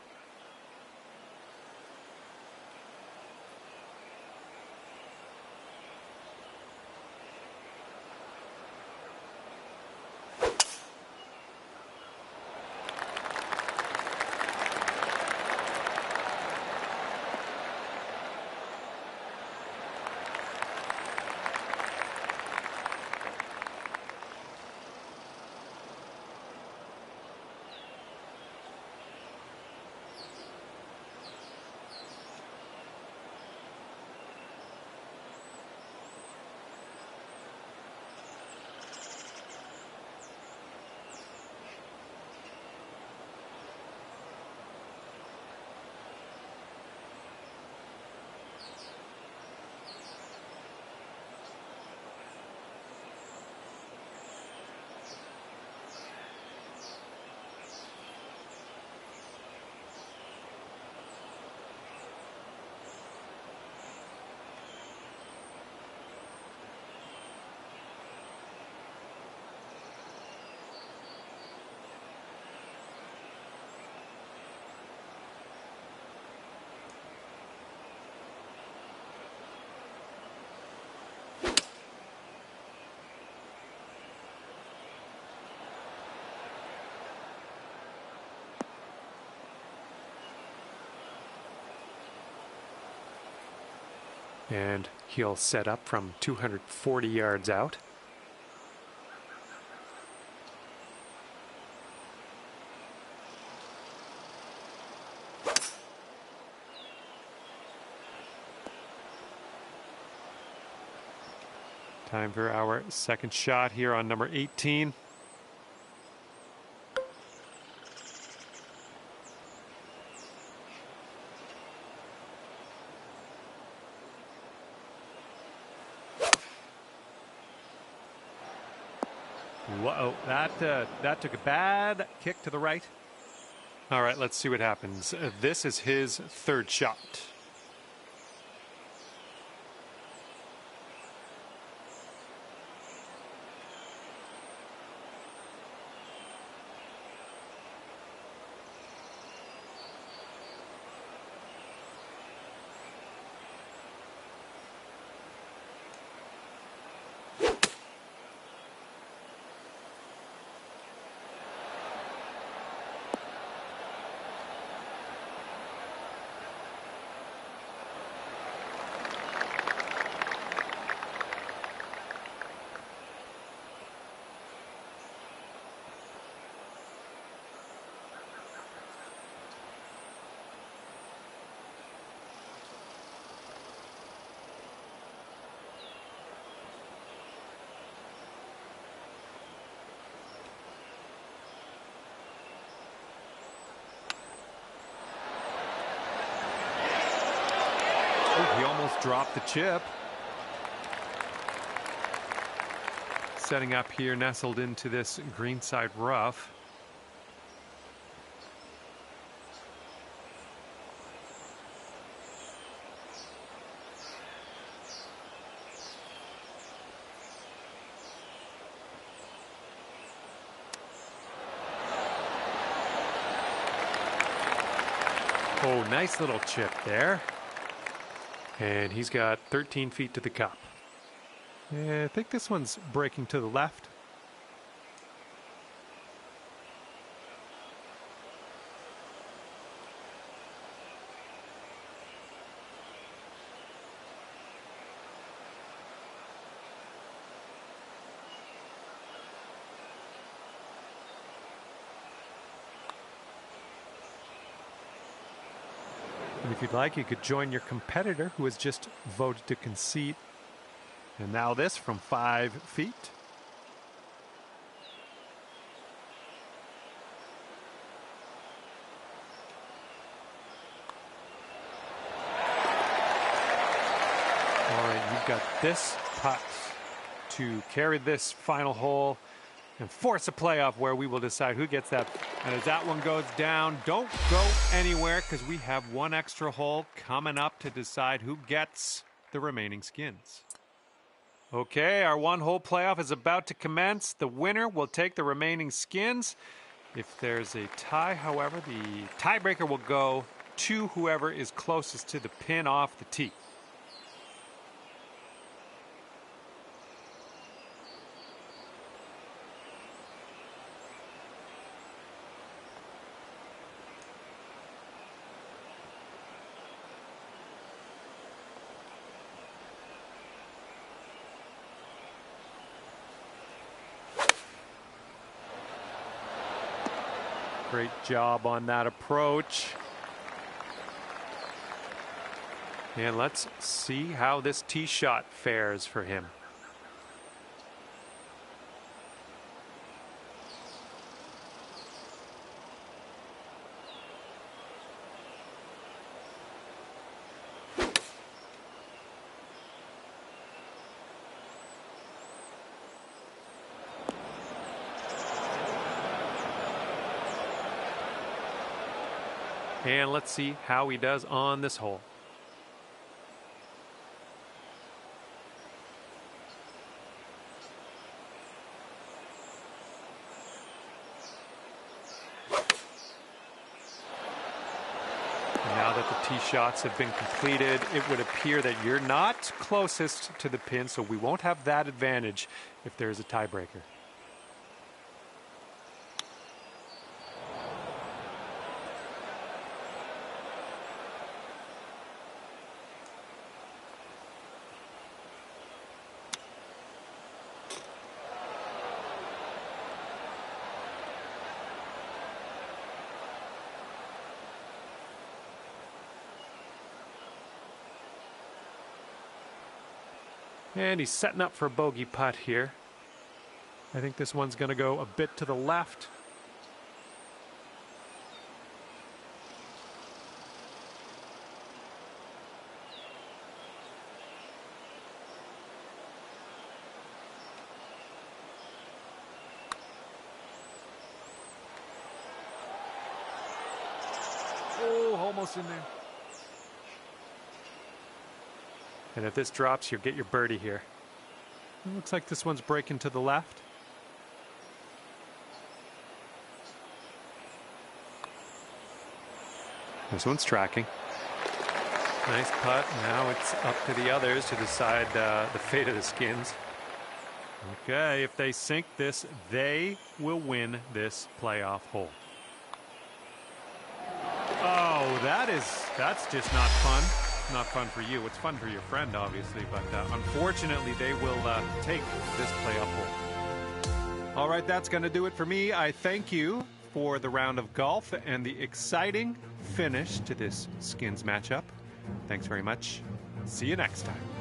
And he'll set up from 240 yards out. Time for our second shot here on number 18. Whoa, that took a bad kick to the right. All right, let's see what happens. This is his third shot. He almost dropped the chip. Setting up here, nestled into this greenside rough. Oh, nice little chip there. And he's got 13 feet to the cup. Yeah, I think this one's breaking to the left. And if you'd like, you could join your competitor who has just voted to concede. And now this from 5 feet. All right, you've got this putt to carry this final hole and force a playoff where we will decide who gets that. And as that one goes down, don't go anywhere because we have one extra hole coming up to decide who gets the remaining skins. Okay, our one-hole playoff is about to commence. The winner will take the remaining skins. If there's a tie, however, the tiebreaker will go to whoever is closest to the pin off the tee. Great job on that approach. And let's see how this tee shot fares for him. And let's see how he does on this hole. Now that the tee shots have been completed, it would appear that you're not closest to the pin, so we won't have that advantage if there's a tiebreaker. And he's setting up for a bogey putt here. I think this one's going to go a bit to the left. Oh, almost in there. And if this drops, you'll get your birdie here. It looks like this one's breaking to the left. This one's tracking. Nice putt. Now it's up to the others to decide the fate of the Skins. Okay, if they sink this, they will win this playoff hole. Oh, that's just not fun. Not fun for you. It's fun for your friend, obviously, but unfortunately, they will take this playoff hole. All right, that's going to do it for me. I thank you for the round of golf and the exciting finish to this Skins matchup. Thanks very much. See you next time.